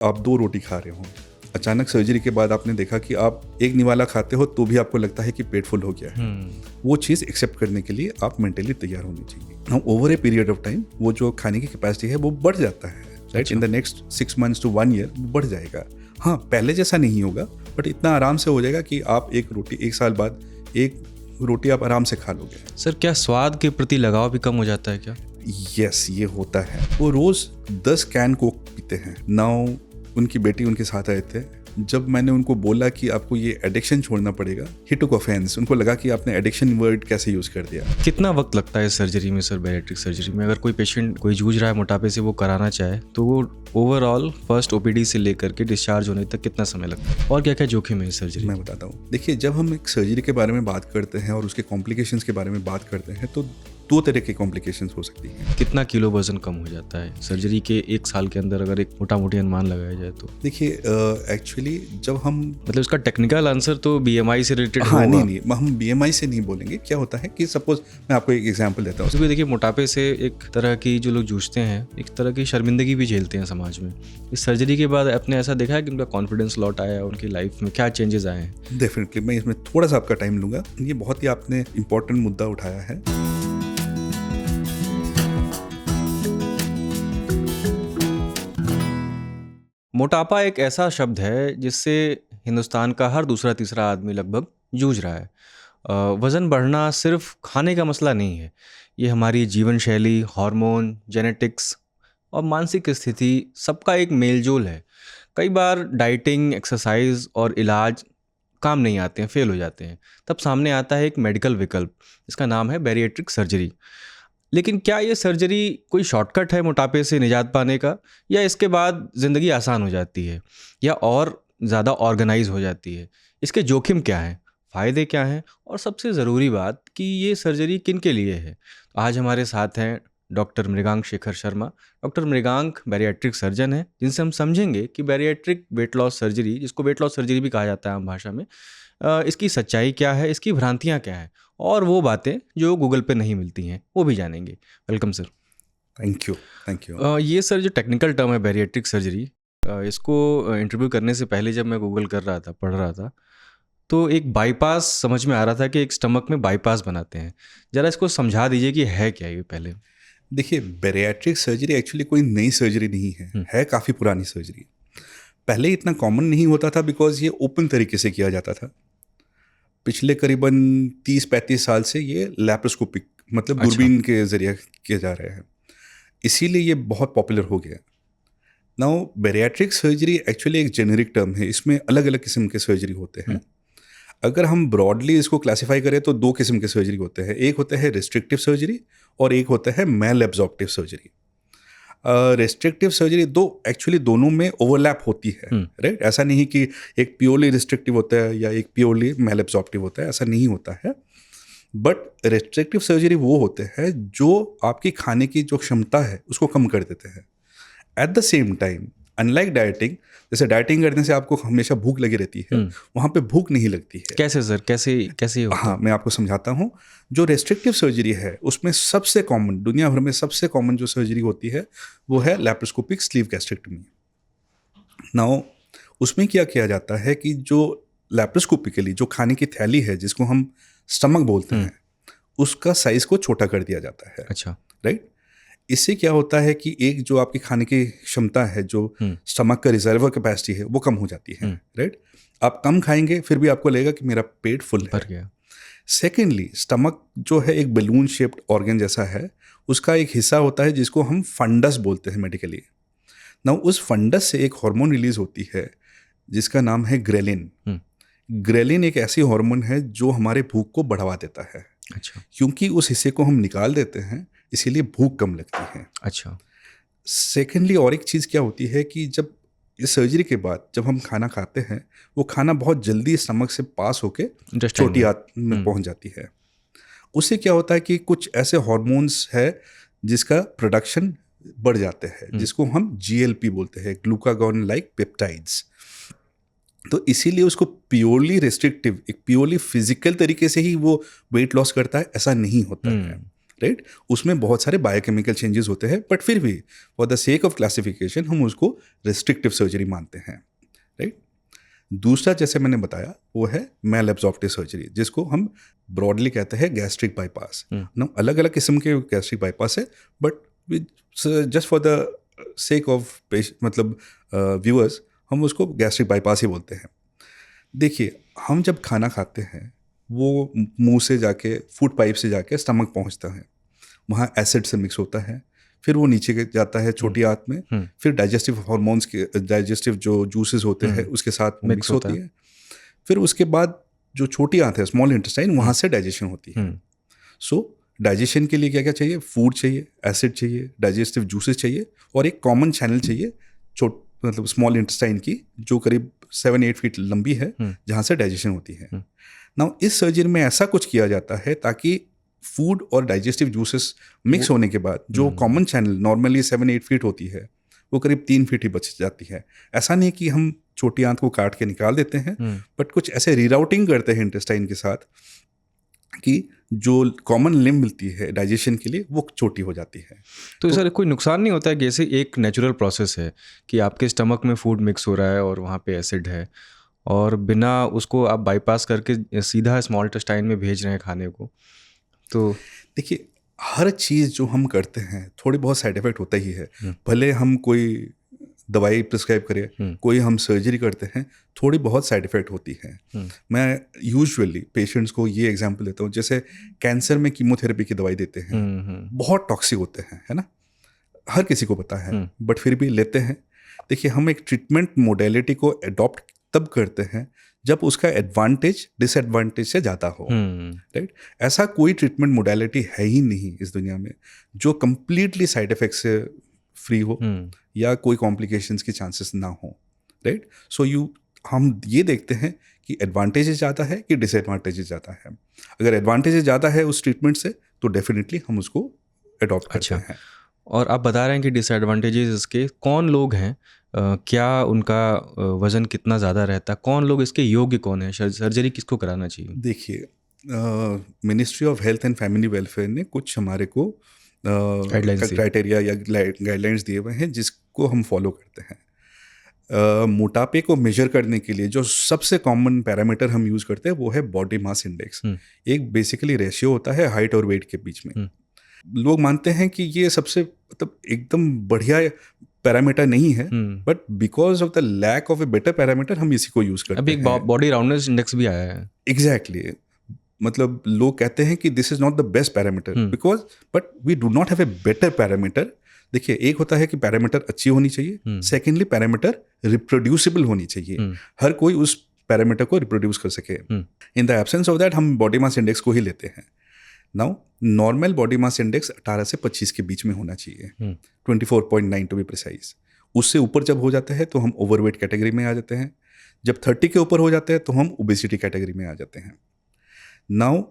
आप 2 रोटी खा रहे हो, अचानक सर्जरी के बाद आपने देखा कि आप एक निवाला खाते हो तो भी आपको लगता है कि पेट फुल हो गया है। वो चीज़ एक्सेप्ट करने के लिए आप मेंटली तैयार होनी चाहिए। हम over a period of time वो जो खाने की कैपेसिटी है वो बढ़ जाता है, right. In the next 6 months to 1 year बढ़ जाएगा। हाँ, पहले जैसा नहीं होगा, बट इतना आराम से हो जाएगा कि आप एक रोटी 1 साल बाद एक रोटी आप आराम से खा लोगे। सर, क्या स्वाद के प्रति लगाव भी कम हो जाता है क्या? यस, ये होता है। वो रोज 10 कैन कोक पीते हैं। नाउ उनकी बेटी उनके साथ आए थे, जब मैंने उनको बोला कि आपको ये एडिक्शन छोड़ना पड़ेगा, ही टुक ऑफेंस। उनको लगा कि आपने एडिक्शन वर्ड कैसे यूज कर दिया। कितना वक्त लगता है सर्जरी में सर, बैरिएट्रिक सर्जरी में? अगर कोई पेशेंट कोई जूझ रहा है मोटापे से, वो कराना चाहे तो वो ओवरऑल फर्स्ट ओपीडी से लेकर के डिस्चार्ज होने तक कितना समय लगता है, और क्या क्या जोखिम है इस सर्जरी? मैं बताता हूँ। देखिए, जब हम एक सर्जरी के बारे में बात करते हैं और उसके कॉम्प्लिकेशंस के बारे में बात करते हैं तो 2 तरह की कॉम्प्लिकेशंस हो सकती हैं। कितना किलो वजन कम हो जाता है सर्जरी के 1 साल के अंदर, अगर एक मोटा मोटी अनुमान लगाया जाए तो? देखिए, एक्चुअली जब हम मतलब उसका टेक्निकल आंसर तो बीएमआई से रिलेटेड हाँ, होगा। नहीं, हम बीएमआई से नहीं बोलेंगे। क्या होता है कि सपोज मैं आपको एक एग्जांपल देता हूँ। तो देखिए, मोटापे से एक तरह की जो लोग जूझते हैं, एक तरह की शर्मिंदगी भी झेलते हैं समाज में। इस सर्जरी के बाद आपने ऐसा देखा है कि उनका कॉन्फिडेंस लौट आया है, उनकी लाइफ में क्या चेंजेस आए हैं? डेफिनेटली मैं इसमें थोड़ा सा आपका टाइम लूंगा। ये बहुत ही आपने इंपॉर्टेंट मुद्दा उठाया है। मोटापा एक ऐसा शब्द है जिससे हिंदुस्तान का हर दूसरा तीसरा आदमी लगभग जूझ रहा है। वज़न बढ़ना सिर्फ खाने का मसला नहीं है, ये हमारी जीवन शैली, हार्मोन, जेनेटिक्स और मानसिक स्थिति सबका एक मेलजोल है। कई बार डाइटिंग, एक्सरसाइज और इलाज काम नहीं आते हैं, फेल हो जाते हैं। तब सामने आता है एक मेडिकल विकल्प, इसका नाम है बैरिएट्रिक सर्जरी। लेकिन क्या ये सर्जरी कोई शॉर्टकट है मोटापे से निजात पाने का, या इसके बाद ज़िंदगी आसान हो जाती है, या और ज़्यादा ऑर्गेनाइज हो जाती है? इसके जोखिम क्या हैं, फ़ायदे क्या हैं, और सबसे ज़रूरी बात कि ये सर्जरी किन के लिए है? तो आज हमारे साथ हैं doctor Mrigank Shekhar Sharma. Doctor Mrigank bariatric surgeon हैं, जिनसे हम समझेंगे कि बैरिएट्रिक वेट लॉस सर्जरी, जिसको वेट लॉस सर्जरी भी कहा जाता है आम भाषा में, इसकी सच्चाई क्या है, इसकी भ्रांतियाँ क्या हैं, और वो बातें जो गूगल पे नहीं मिलती हैं वो भी जानेंगे। Welcome sir. Thank you. ये सर जो टेक्निकल टर्म है बैरिएट्रिक सर्जरी, इसको इंटरव्यू करने से पहले जब मैं गूगल कर रहा था, पढ़ रहा था, तो एक बाईपास समझ में आ रहा था कि एक स्टमक में बाईपास बनाते हैं। ज़रा इसको समझा दीजिए कि है क्या ये पहले। देखिए, बैरिएट्रिक सर्जरी एक्चुअली कोई नई सर्जरी नहीं है काफ़ी पुरानी सर्जरी। पहले इतना कॉमन नहीं होता था बिकॉज ये ओपन तरीके से किया जाता था। पिछले करीबन 30-35 साल से ये लैप्रोस्कोपिक मतलब दूरबीन के जरिए किए जा रहे हैं, इसीलिए ये बहुत पॉपुलर हो गया। नाउ बैरिएट्रिक सर्जरी एक्चुअली एक जेनेरिक टर्म है, इसमें अलग अलग किस्म के सर्जरी होते हैं। अगर हम ब्रॉडली इसको क्लासिफाई करें तो 2 किस्म के सर्जरी होते हैं। एक होता है रिस्ट्रिक्टिव सर्जरी और एक होता है malabsorptive surgery. Restrictive surgery actually दोनों में ओवरलैप होती है, राइट। ऐसा नहीं कि एक प्योरली रिस्ट्रिक्टिव होता है या एक प्योरली मैल एब्जॉर्प्टिव होता है, ऐसा नहीं होता है। बट रिस्ट्रिक्टिव सर्जरी वो होते हैं जो आपकी खाने की जो क्षमता है उसको कम कर देते हैं। At the same time, unlike dieting, जैसे डाइटिंग करने से आपको हमेशा भूख लगी रहती है, वहाँ पे भूख नहीं लगती है। कैसे सर, कैसे होता है? हाँ, मैं आपको समझाता हूँ। जो रेस्ट्रिक्टिव सर्जरी है उसमें सबसे कॉमन, दुनिया भर में सबसे कॉमन जो सर्जरी होती है वो है लैप्रोस्कोपिक स्लीव गैस्ट्रेक्टमी। नाउ उसमें क्या किया जाता है कि जो लैप्रोस्कोपिकली जो खाने की थैली है जिसको हम स्टमक बोलते हैं, उसका साइज को छोटा कर दिया जाता है। अच्छा, राइट। इससे क्या होता है कि एक जो आपकी खाने की क्षमता है, जो स्टमक का रिजर्वर कैपेसिटी है, वो कम हो जाती है, राइट। आप कम खाएंगे फिर भी आपको लगेगा कि मेरा पेट फुल भर गया। सेकेंडली, स्टमक जो है एक बलून शेप्ड ऑर्गन जैसा है, उसका एक हिस्सा होता है जिसको हम फंडस बोलते हैं मेडिकली। ना उस फंडस से एक हार्मोन रिलीज होती है जिसका नाम है ग्रेलिन। ग्रेलिन एक ऐसी हार्मोन है जो हमारे भूख को बढ़ावा देता है। अच्छा, क्योंकि उस हिस्से को हम निकाल देते हैं इसीलिए भूख कम लगती है। अच्छा। सेकेंडली, और एक चीज़ क्या होती है कि जब इस सर्जरी के बाद जब हम खाना खाते हैं, वो खाना बहुत जल्दी स्टमक से पास होके छोटी आंत में पहुंच जाती है। उससे क्या होता है कि कुछ ऐसे हार्मोन्स है जिसका प्रोडक्शन बढ़ जाते हैं, जिसको हम GLP बोलते हैं, ग्लूकागॉन लाइक पेप्टाइड्स। तो इसीलिए उसको प्योरली रेस्ट्रिक्टिव, एक प्योरली फिजिकल तरीके से ही वो वेट लॉस करता है, ऐसा नहीं होता है। राइट। उसमें बहुत सारे बायोकेमिकल चेंजेस होते हैं, बट फिर भी for the sake of classification हम उसको रिस्ट्रिक्टिव सर्जरी मानते हैं, राइट। दूसरा जैसे मैंने बताया वो है मैल एब्जॉर्प्टिव सर्जरी, जिसको हम ब्रॉडली कहते हैं गैस्ट्रिक बाईपास। ना अलग अलग किस्म के गैस्ट्रिक बाईपास है, but just for the sake of मतलब व्यूअर्स हम उसको गैस्ट्रिक बाईपास ही बोलते हैं। देखिए, हम जब खाना खाते हैं वो मुंह से जाके फूड पाइप से जाके स्टमक पहुंचता है, वहाँ एसिड से मिक्स होता है, फिर वो नीचे जाता है छोटी आंत में, फिर डाइजेस्टिव हार्मोन्स के डाइजेस्टिव जो जूसेस होते हैं उसके साथ मिक्स होती है, फिर उसके बाद जो छोटी आंत है स्मॉल इंटेस्टाइन, वहाँ से डाइजेशन होती है। सो डाइजेशन के लिए क्या क्या चाहिए? फूड चाहिए, एसिड चाहिए, डाइजेस्टिव जूसेस चाहिए, और एक कॉमन चैनल चाहिए मतलब स्मॉल इंटेस्टाइन की, जो करीब 7-8 फीट लंबी है, जहाँ से डाइजेशन होती है। नाउ इस सर्जरी में ऐसा कुछ किया जाता है ताकि फूड और डाइजेस्टिव जूसेस मिक्स होने के बाद जो कॉमन चैनल नॉर्मली 7-8 फीट होती है वो करीब 3 फीट ही बच जाती है। ऐसा नहीं कि हम छोटी आंत को काट के निकाल देते हैं, बट कुछ ऐसे रीराउटिंग करते हैं इंटेस्टाइन के साथ कि जो कॉमन लिम्ब मिलती है डाइजेशन के लिए वो छोटी हो जाती है। तो सर कोई नुकसान नहीं होता है? जैसे एक नेचुरल प्रोसेस है कि आपके स्टमक में फूड मिक्स हो रहा है और वहाँ पे एसिड है, और बिना उसको आप बाईपास करके सीधा स्मॉल इंटेस्टाइन में भेज रहे हैं खाने को, तो देखिए हर चीज़ जो हम करते हैं थोड़ी बहुत साइड इफेक्ट होता ही है। भले हम कोई दवाई प्रिस्क्राइब करें, कोई हम सर्जरी करते हैं, थोड़ी बहुत साइड इफेक्ट होती है। मैं यूजुअली पेशेंट्स को ये एग्जांपल देता हूँ, जैसे कैंसर में कीमोथेरेपी की दवाई देते हैं, बहुत टॉक्सिक होते हैं, है ना, हर किसी को पता है, बट फिर भी लेते हैं। देखिए, हम एक ट्रीटमेंट मोडेलिटी को अडॉप्ट तब करते हैं जब उसका एडवांटेज डिसएडवांटेज से ज़्यादा हो, राइट। ऐसा कोई ट्रीटमेंट मोडेलिटी है ही नहीं इस दुनिया में जो कंप्लीटली साइड इफेक्ट से फ्री हो या कोई कॉम्प्लिकेशंस की चांसेस ना हो, राइट। सो हम ये देखते हैं कि एडवांटेजेस ज़्यादा है कि डिसएडवांटेजेस ज़्यादा है। अगर एडवांटेजेस ज़्यादा है उस ट्रीटमेंट से तो डेफिनेटली हम उसको अडॉप्ट करते हैं। और आप बता रहे हैं कि डिसएडवांटेजेस इसके कौन लोग हैं? क्या उनका वज़न कितना ज़्यादा रहता है? कौन लोग इसके योग्य कौन है? सर्जरी किसको कराना चाहिए? देखिए, ministry of health and family welfare ने कुछ हमारे को क्राइटेरिया या गाइडलाइंस दिए हुए हैं जिसको हम फॉलो करते हैं। मोटापे को मेजर करने के लिए जो सबसे कॉमन पैरामीटर हम यूज़ करते हैं वो है बॉडी मास इंडेक्स। एक बेसिकली रेशियो होता है हाइट और वेट के बीच में। लोग मानते हैं कि ये सबसे मतलब एकदम बढ़िया पैरामीटर नहीं है, but because of the lack of a better parameter हम इसी को यूज करते हैं। अभी एक बॉडी राउंडनेस इंडेक्स भी आया है। एग्जैक्टली मतलब लोग कहते हैं कि this is not the best parameter because, but we do not have a better parameter. देखिए, एक होता है कि पैरामीटर अच्छी होनी चाहिए, सेकेंडली पैरामीटर रिप्रोड्यूसिबल होनी चाहिए, हर कोई उस पैरामीटर को रिप्रोड्यूस कर सके। In the absence of that हम बॉडी मास इंडेक्स को ही लेते हैं। Now normal body mass index 18 से 25 के बीच में होना चाहिए, 24.9 टू बी प्रिसाइज। उससे ऊपर जब हो जाता है तो हम ओवरवेट कैटेगरी में आ जाते हैं, जब 30 के ऊपर हो जाते हैं तो हम ओबेसिटी कैटेगरी में आ जाते हैं। नाउ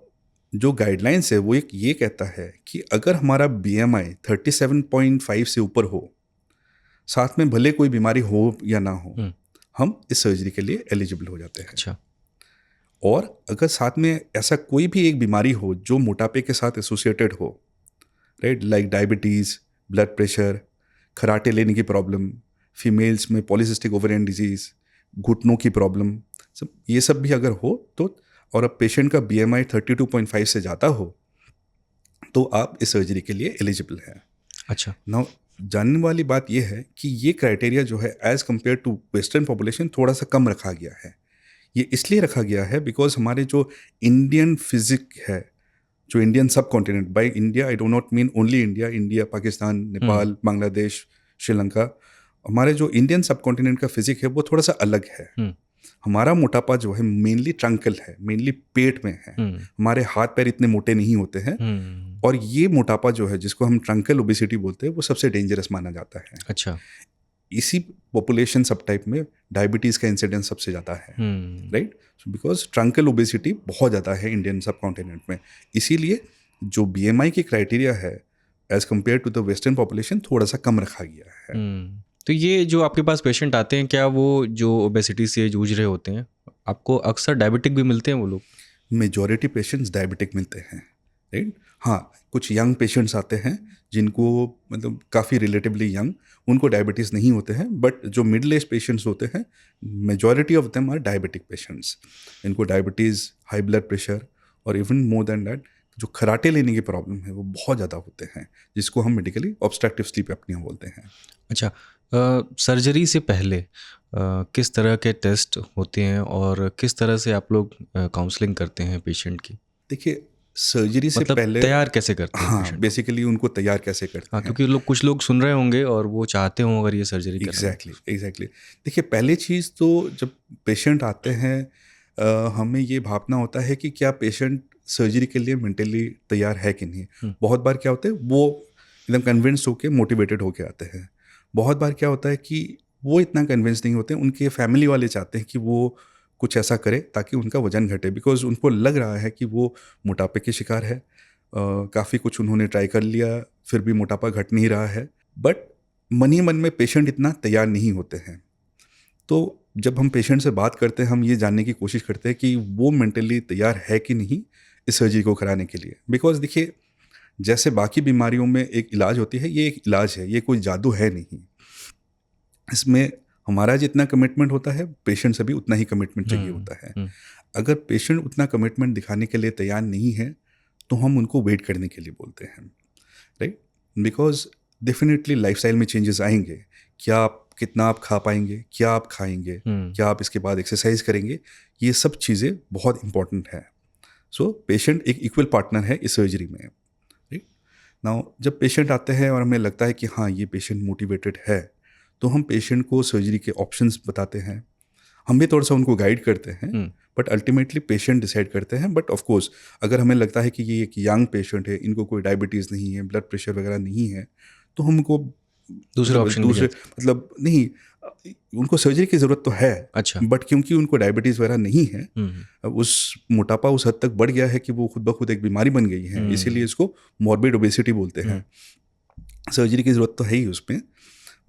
जो गाइडलाइंस है वो एक ये कहता है कि अगर हमारा BMI 37.5 से ऊपर हो, साथ में भले कोई बीमारी हो या ना हो, हम इस सर्जरी के लिए एलिजिबल हो जाते हैं। अच्छा। और अगर साथ में ऐसा कोई भी एक बीमारी हो जो मोटापे के साथ एसोसिएटेड हो, right, like diabetes, blood pressure, खराटे लेने की प्रॉब्लम, फीमेल्स में पॉलीसिस्टिक ओवेरियन डिजीज़, घुटनों की प्रॉब्लम, सब ये सब भी अगर हो तो, और अब पेशेंट का BMI 32.5 से ज़्यादा हो तो आप इस सर्जरी के लिए एलिजिबल हैं। अच्छा। नाउ जानने वाली बात यह है कि ये क्राइटेरिया जो है as compare to western population थोड़ा सा कम रखा गया है। ये इसलिए रखा गया है बिकॉज हमारे जो इंडियन फिजिक है, जो इंडियन सब continent, by India I do not mean only India, India, Pakistan, Nepal, Bangladesh, Sri Lanka, हमारे जो इंडियन सब कॉन्टिनेंट का फिजिक है वो थोड़ा सा अलग है। हमारा मोटापा जो है मेनली ट्रंकल है, मेनली पेट में है, हमारे हाथ पैर इतने मोटे नहीं होते हैं, और ये मोटापा जो है जिसको हम ट्रंकल ओबेसिटी बोलते हैं वो सबसे डेंजरस माना जाता है। अच्छा। इसी पॉपुलेशन सब टाइप में डायबिटीज़ का इंसिडेंस सबसे ज़्यादा है, राइट, बिकॉज ट्रंकल ओबेसिटी बहुत ज़्यादा है इंडियन सब कॉन्टिनेंट में। इसीलिए जो BMI की क्राइटेरिया है as compare to the western population थोड़ा सा कम रखा गया है। तो ये जो आपके पास पेशेंट आते हैं, क्या वो जो ओबेसिटी से जूझ रहे होते हैं, आपको अक्सर डायबिटिक भी मिलते हैं वो लोग? मेजॉरिटी पेशेंट्स डायबिटिक मिलते हैं, राइट। हाँ, कुछ यंग पेशेंट्स आते हैं जिनको मतलब काफ़ी रिलेटिवली यंग, उनको डायबिटीज़ नहीं होते हैं, बट जो मिडिल एज पेशेंट्स होते हैं majority of them are diabetic patients. इनको डायबिटीज़, हाई ब्लड प्रेशर और इवन मोर देन दैट जो खराटे लेने की प्रॉब्लम है वो बहुत ज़्यादा होते हैं, जिसको हम मेडिकली ऑब्स्ट्रक्टिव स्लीप एपनिया बोलते हैं। अच्छा, सर्जरी से पहले किस तरह के टेस्ट होते हैं और किस तरह से आप लोग काउंसलिंग करते हैं पेशेंट की? देखिए, सर्जरी से मतलब पहले तैयार कैसे करते हैं हाँ, पेशेंट को? बेसिकली उनको तैयार कैसे करते हाँ, हैं। क्योंकि कुछ लोग सुन रहे होंगे और वो चाहते हों अगर ये सर्जरी कराना। एग्जैक्टली। देखिए, पहली चीज़ तो जब पेशेंट आते हैं हमें ये भापना होता है कि क्या पेशेंट सर्जरी के लिए मेंटली तैयार है कि नहीं। बहुत बार क्या होता है वो एकदम कन्विंस होके मोटिवेटेड होके आते हैं। बहुत बार क्या होता है कि वो इतना कन्विंस नहीं होते, उनके फैमिली वाले चाहते हैं कि वो कुछ ऐसा करे ताकि उनका वजन घटे, बिकॉज उनको लग रहा है कि वो मोटापे के शिकार है। काफ़ी कुछ उन्होंने ट्राई कर लिया, फिर भी मोटापा घट नहीं रहा है, बट मन ही मन में पेशेंट इतना तैयार नहीं होते हैं। तो जब हम पेशेंट से बात करते हैं हम ये जानने की कोशिश करते हैं कि वो मेंटली तैयार है कि नहीं इस सर्जरी को कराने के लिए। बिकॉज देखिए, जैसे बाकी बीमारियों में एक इलाज होती है, ये एक इलाज है, ये कोई जादू है नहीं। इसमें हमारा जितना कमिटमेंट होता है पेशेंट से भी उतना ही कमिटमेंट चाहिए होता है। अगर पेशेंट उतना कमिटमेंट दिखाने के लिए तैयार नहीं है तो हम उनको वेट करने के लिए बोलते हैं, राइट। बिकॉज डेफिनेटली लाइफस्टाइल में चेंजेस आएंगे। कितना आप खा पाएंगे, क्या आप खाएंगे, क्या आप इसके बाद एक्सरसाइज करेंगे, ये सब चीज़ें बहुत इंपॉर्टेंट है। सो पेशेंट एक इक्वल पार्टनर है इस सर्जरी में, राइट। नाउ जब पेशेंट आते हैं और हमें लगता है कि हाँ ये पेशेंट मोटिवेटेड है, तो हम पेशेंट को सर्जरी के ऑप्शंस बताते हैं। हम भी थोड़ा सा उनको गाइड करते हैं, बट अल्टीमेटली पेशेंट डिसाइड करते हैं। बट ऑफ कोर्स अगर हमें लगता है कि ये एक यंग पेशेंट है, इनको कोई डायबिटीज़ नहीं है, ब्लड प्रेशर वगैरह नहीं है, तो हम उनको दूसरे ऑप्शन मतलब नहीं, उनको सर्जरी की ज़रूरत तो है। अच्छा। बट क्योंकि उनको डायबिटीज़ वगैरह नहीं है, उस मोटापा उस हद तक बढ़ गया है कि वो खुद ब खुद एक बीमारी बन गई है, इसीलिए इसको मॉर्बिड ओबेसिटी बोलते हैं। सर्जरी की ज़रूरत तो है ही उसमें,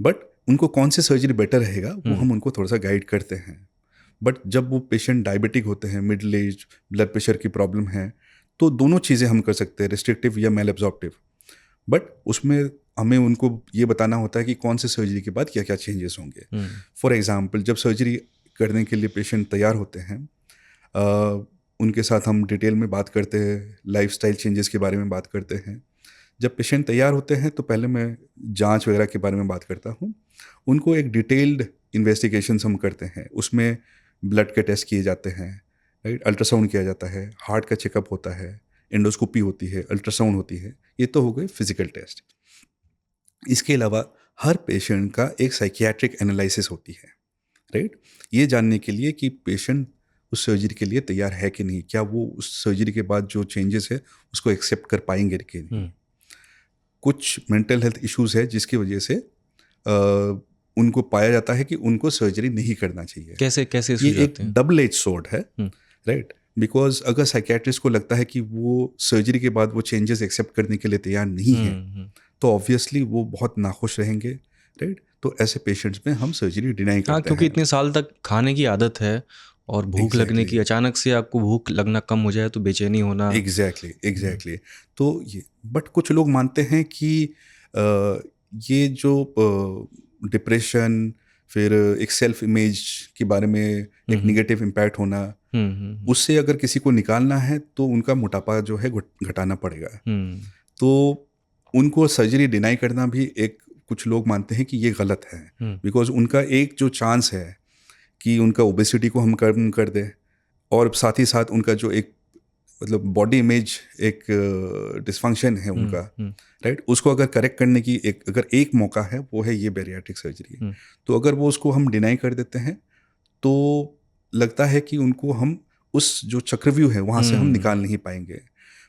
बट उनको कौन सी सर्जरी बेटर रहेगा वो हम उनको थोड़ा सा गाइड करते हैं। बट जब वो पेशेंट डायबिटिक होते हैं, मिडिल एज, ब्लड प्रेशर की प्रॉब्लम है, तो दोनों चीज़ें हम कर सकते हैं, रिस्ट्रिक्टिव या मेल एब्जॉर्प्टिव। बट उसमें हमें उनको ये बताना होता है कि कौन से सर्जरी के बाद क्या क्या चेंजेस होंगे। फॉर एग्जांपल, जब सर्जरी करने के लिए पेशेंट तैयार होते हैं, उनके साथ हम डिटेल में बात करते हैं, लाइफस्टाइल चेंजेस के बारे में बात करते हैं। जब पेशेंट तैयार होते हैं तो पहले मैं जांच वगैरह के बारे में बात करता हूँ। उनको एक डिटेल्ड इन्वेस्टिगेशंस हम करते हैं, उसमें ब्लड के टेस्ट किए जाते हैं, राइट, अल्ट्रासाउंड किया जाता है, हार्ट का चेकअप होता है, एंडोस्कोपी होती है, अल्ट्रासाउंड होती है। ये तो हो गए फिजिकल टेस्ट। इसके अलावा हर पेशेंट का एक साइकियाट्रिक एनालिसिस होती है, राइट, ये जानने के लिए कि पेशेंट उस सर्जरी के लिए तैयार है कि नहीं, क्या वो उस सर्जरी के बाद जो चेंजेस है उसको एक्सेप्ट कर पाएंगे कि नहीं। कुछ मेंटल हेल्थ इश्यूज है जिसकी वजह से उनको पाया जाता है कि उनको सर्जरी नहीं करना चाहिए। कैसे ये एक डबल एज सोर्ड है, राइट। बिकॉज अगर साइकियाट्रिस्ट को लगता है कि वो सर्जरी के बाद वो चेंजेस एक्सेप्ट करने के लिए तैयार नहीं है, तो ऑब्वियसली वो बहुत नाखुश रहेंगे, राइट। तो ऐसे पेशेंट्स में हम सर्जरी डिनाई करते हैं। क्योंकि इतने साल तक खाने की आदत है और भूख लगने की, अचानक से आपको भूख लगना कम हो जाए तो बेचैनी होना। एग्जैक्टली। तो ये बट कुछ लोग मानते हैं कि ये जो डिप्रेशन, फिर एक सेल्फ इमेज के बारे में एक निगेटिव इम्पैक्ट होना, उससे अगर किसी को निकालना है तो उनका मोटापा जो है घटाना पड़ेगा। तो उनको सर्जरी डिनाई करना भी एक, कुछ लोग मानते हैं कि ये गलत है, बिकॉज उनका एक जो चांस है कि उनका ओबेसिटी को हम कम कर दें, और साथ ही साथ उनका जो एक मतलब बॉडी इमेज एक डिसफंक्शन है उनका, राइट, उसको अगर करेक्ट करने की अगर एक मौका है वो है ये बैरियाट्रिक सर्जरी। तो अगर वो उसको हम डिनाई कर देते हैं तो लगता है कि उनको हम उस जो चक्रव्यूह है वहाँ से हम निकाल नहीं पाएंगे।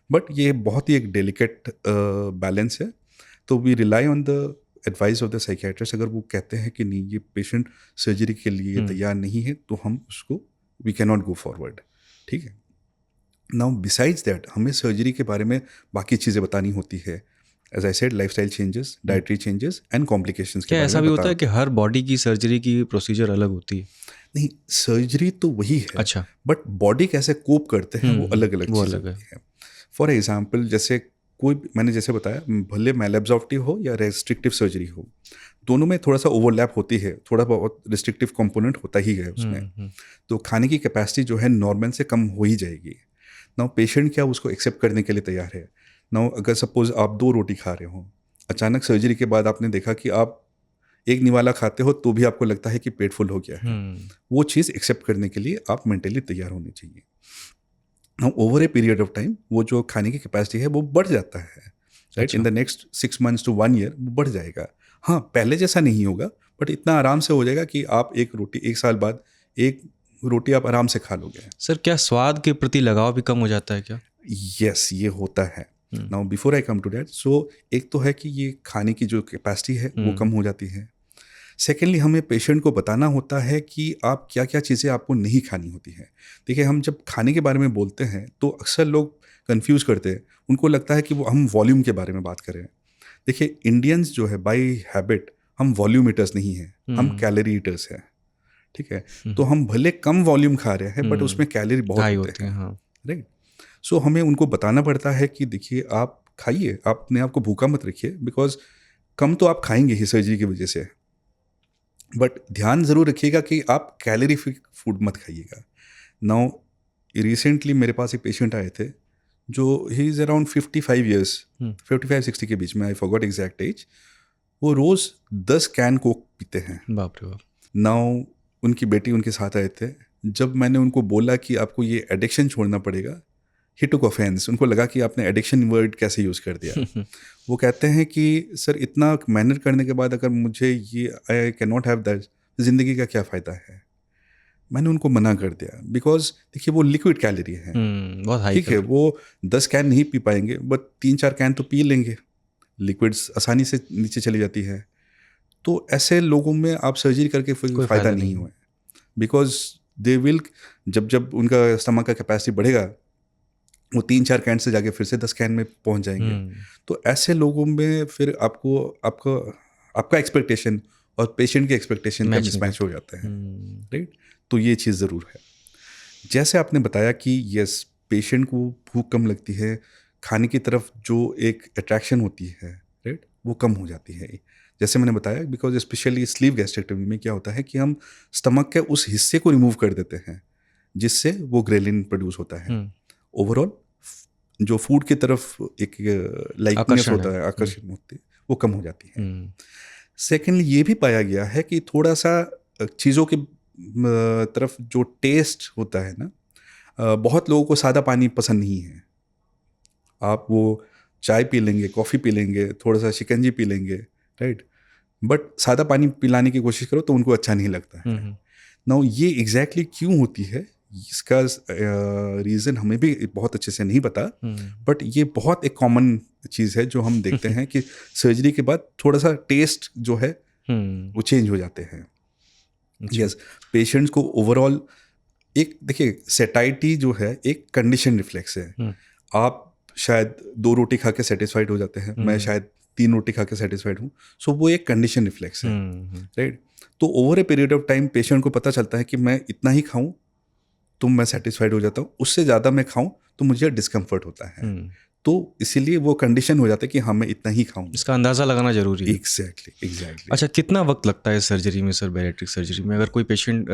बट ये बहुत ही एक डेलिकेट बैलेंस है। तो we rely on the advice of the psychiatrist. अगर वो कहते हैं कि नहीं ये पेशेंट सर्जरी के लिए तैयार नहीं है तो हम उसको we can not go forward, ठीक है। नाउ बिसाइड्स दैट हमें सर्जरी के बारे में बाकी चीज़ें बतानी होती है। As I said, lifestyle changes, dietary changes and complications के बारे में। ऐसा भी होता है कि हर बॉडी की सर्जरी की प्रोसीजर अलग होती है? नहीं, सर्जरी तो वही है, बट बॉडी कैसे कोप करते हैं वो अलग अलग चीज़ें होती है। फॉर एग्जाम्पल, जैसे कोई मैंने जैसे बताया, भले मैलएब्जॉर्प्टिव हो या रेस्ट्रिक्टिव सर्जरी हो, दोनों में थोड़ा सा ओवरलैप होती है, थोड़ा बहुत रिस्ट्रिक्टिव कंपोनेंट होता ही है उसमें। तो खाने की कैपेसिटी जो है नॉर्मल से कम हो ही जाएगी। नाउ पेशेंट क्या उसको एक्सेप्ट करने के लिए तैयार है। नाउ अगर सपोज आप 2 रोटी खा रहे हो, अचानक सर्जरी के बाद आपने देखा कि आप एक निवाला खाते हो तो भी आपको लगता है कि पेट फुल हो गया है, वो चीज़ एक्सेप्ट करने के लिए आप मेंटली तैयार होनी चाहिए। Now over a period of time वो जो खाने की कैपेसिटी है वो बढ़ जाता है, right. In the next 6 months to 1 year वो बढ़ जाएगा। हाँ, पहले जैसा नहीं होगा, बट इतना आराम से हो जाएगा कि आप एक रोटी 1 साल बाद 1 रोटी आप आराम से खा लोगे। सर, क्या स्वाद के प्रति लगाव भी कम हो जाता है क्या? यस, ये होता है। Now before I come to that, so एक तो है कि ये खाने की जो कैपेसिटी है वो कम हो जाती है। सेकेंडली हमें पेशेंट को बताना होता है कि आप क्या क्या चीज़ें आपको नहीं खानी होती हैं। देखिए, हम जब खाने के बारे में बोलते हैं तो अक्सर लोग कंफ्यूज करते हैं, उनको लगता है कि वो हम वॉल्यूम के बारे में बात कर रहे हैं। देखिए, इंडियंस जो है बाय हैबिट हम वॉल्यूम ईटर्स नहीं हैं, हम कैलोरी ईटर्स हैं, ठीक है। तो हम भले कम वॉल्यूम खा रहे हैं बट उसमें कैलोरी बहुत होते हैं, हाँ। राइट। सो हमें उनको बताना पड़ता है कि देखिए, आप खाइए, अपने आप को भूखा मत रखिए, बिकॉज कम तो आप खाएंगे ही सर्जरी की वजह से, बट ध्यान ज़रूर रखिएगा कि आप कैलोरीफिक फूड मत खाइएगा। नाउ रिसेंटली मेरे पास एक पेशेंट आए थे जो ही इज़ अराउंड 55 ईयर्स, 55-60 के बीच में, आई फॉरगॉट एग्जैक्ट एज। वो रोज़ 10 कैन कोक पीते हैं। बाप रे बाप। नाउ उनकी बेटी उनके साथ आए थे। जब मैंने उनको बोला कि आपको ये एडिक्शन छोड़ना पड़ेगा, ही टुक ऑफेंस। उनको लगा कि आपने एडिक्शन वर्ड कैसे यूज़ कर दिया। वो कहते हैं कि सर, इतना मेहनत करने के बाद अगर मुझे ये I can not have that, ज़िंदगी का क्या फ़ायदा है। मैंने उनको मना कर दिया, बिकॉज देखिए वो लिक्विड कैलोरी है, बहुत हाई ठीक है। वो 10 कैन नहीं पी पाएंगे बट 3-4 कैन तो पी लेंगे। लिक्विड्स आसानी से नीचे चली जाती है। तो ऐसे लोगों में आप सर्जरी करके कोई फ़ायदा नहीं हुआ, बिकॉज दे विल, जब उनका स्टमक का कैपेसिटी बढ़ेगा वो 3-4 कैन से जाके फिर से 10 कैन में पहुंच जाएंगे। तो ऐसे लोगों में फिर आपका एक्सपेक्टेशन और पेशेंट के एक्सपेक्टेशन का मिसमैच हो जाता है, राइट। तो ये चीज़ ज़रूर है। जैसे आपने बताया कि यस, पेशेंट को भूख कम लगती है, खाने की तरफ जो एक अट्रैक्शन होती है, राइट, वो कम हो जाती है। जैसे मैंने बताया, बिकॉज स्पेशली स्लीव गैस्ट्रेक्टमी में क्या होता है कि हम स्टमक के उस हिस्से को रिमूव कर देते हैं जिससे वो ग्रेलिन प्रोड्यूस होता है। ओवरऑल जो फूड की तरफ एक लाइकनेस होता है, आकर्षण होती है, वो कम हो जाती है। सेकेंडली ये भी पाया गया है कि थोड़ा सा चीज़ों की तरफ जो टेस्ट होता है ना, बहुत लोगों को सादा पानी पसंद नहीं है। आप वो चाय पी लेंगे, कॉफ़ी पी लेंगे, थोड़ा सा शिकंजी पी लेंगे, राइट, बट सादा पानी पिलाने की कोशिश करो तो उनको अच्छा नहीं लगता है। नाउ ये एग्जैक्टली क्यों होती है, इसका रीज़न हमें भी बहुत अच्छे से नहीं पता, बट ये बहुत एक कॉमन चीज़ है जो हम देखते हैं कि सर्जरी के बाद थोड़ा सा टेस्ट जो है वो चेंज हो जाते हैं। यस, पेशेंट्स को ओवरऑल एक, देखिए, सेटाइटी जो है एक कंडीशन रिफ्लेक्स है। आप शायद 2 रोटी खा के सेटिस्फाइड हो जाते हैं, मैं शायद 3 रोटी खा के सेटिस्फाइड हूँ। सो वो एक कंडीशन रिफ्लेक्स है, राइट। तो over a period of time patient को पता चलता है कि मैं इतना ही खाऊं तो मैं सेटिस्फाइड हो जाता हूँ, उससे ज़्यादा मैं खाऊं तो मुझे डिस्कम्फर्ट होता है। तो इसीलिए वो कंडीशन हो जाता है कि हाँ, मैं इतना ही खाऊं। इसका अंदाज़ा लगाना जरूरी है। एग्जैक्टली। अच्छा, कितना वक्त लगता है सर्जरी में सर, बैरिएट्रिक सर्जरी में? अगर कोई पेशेंट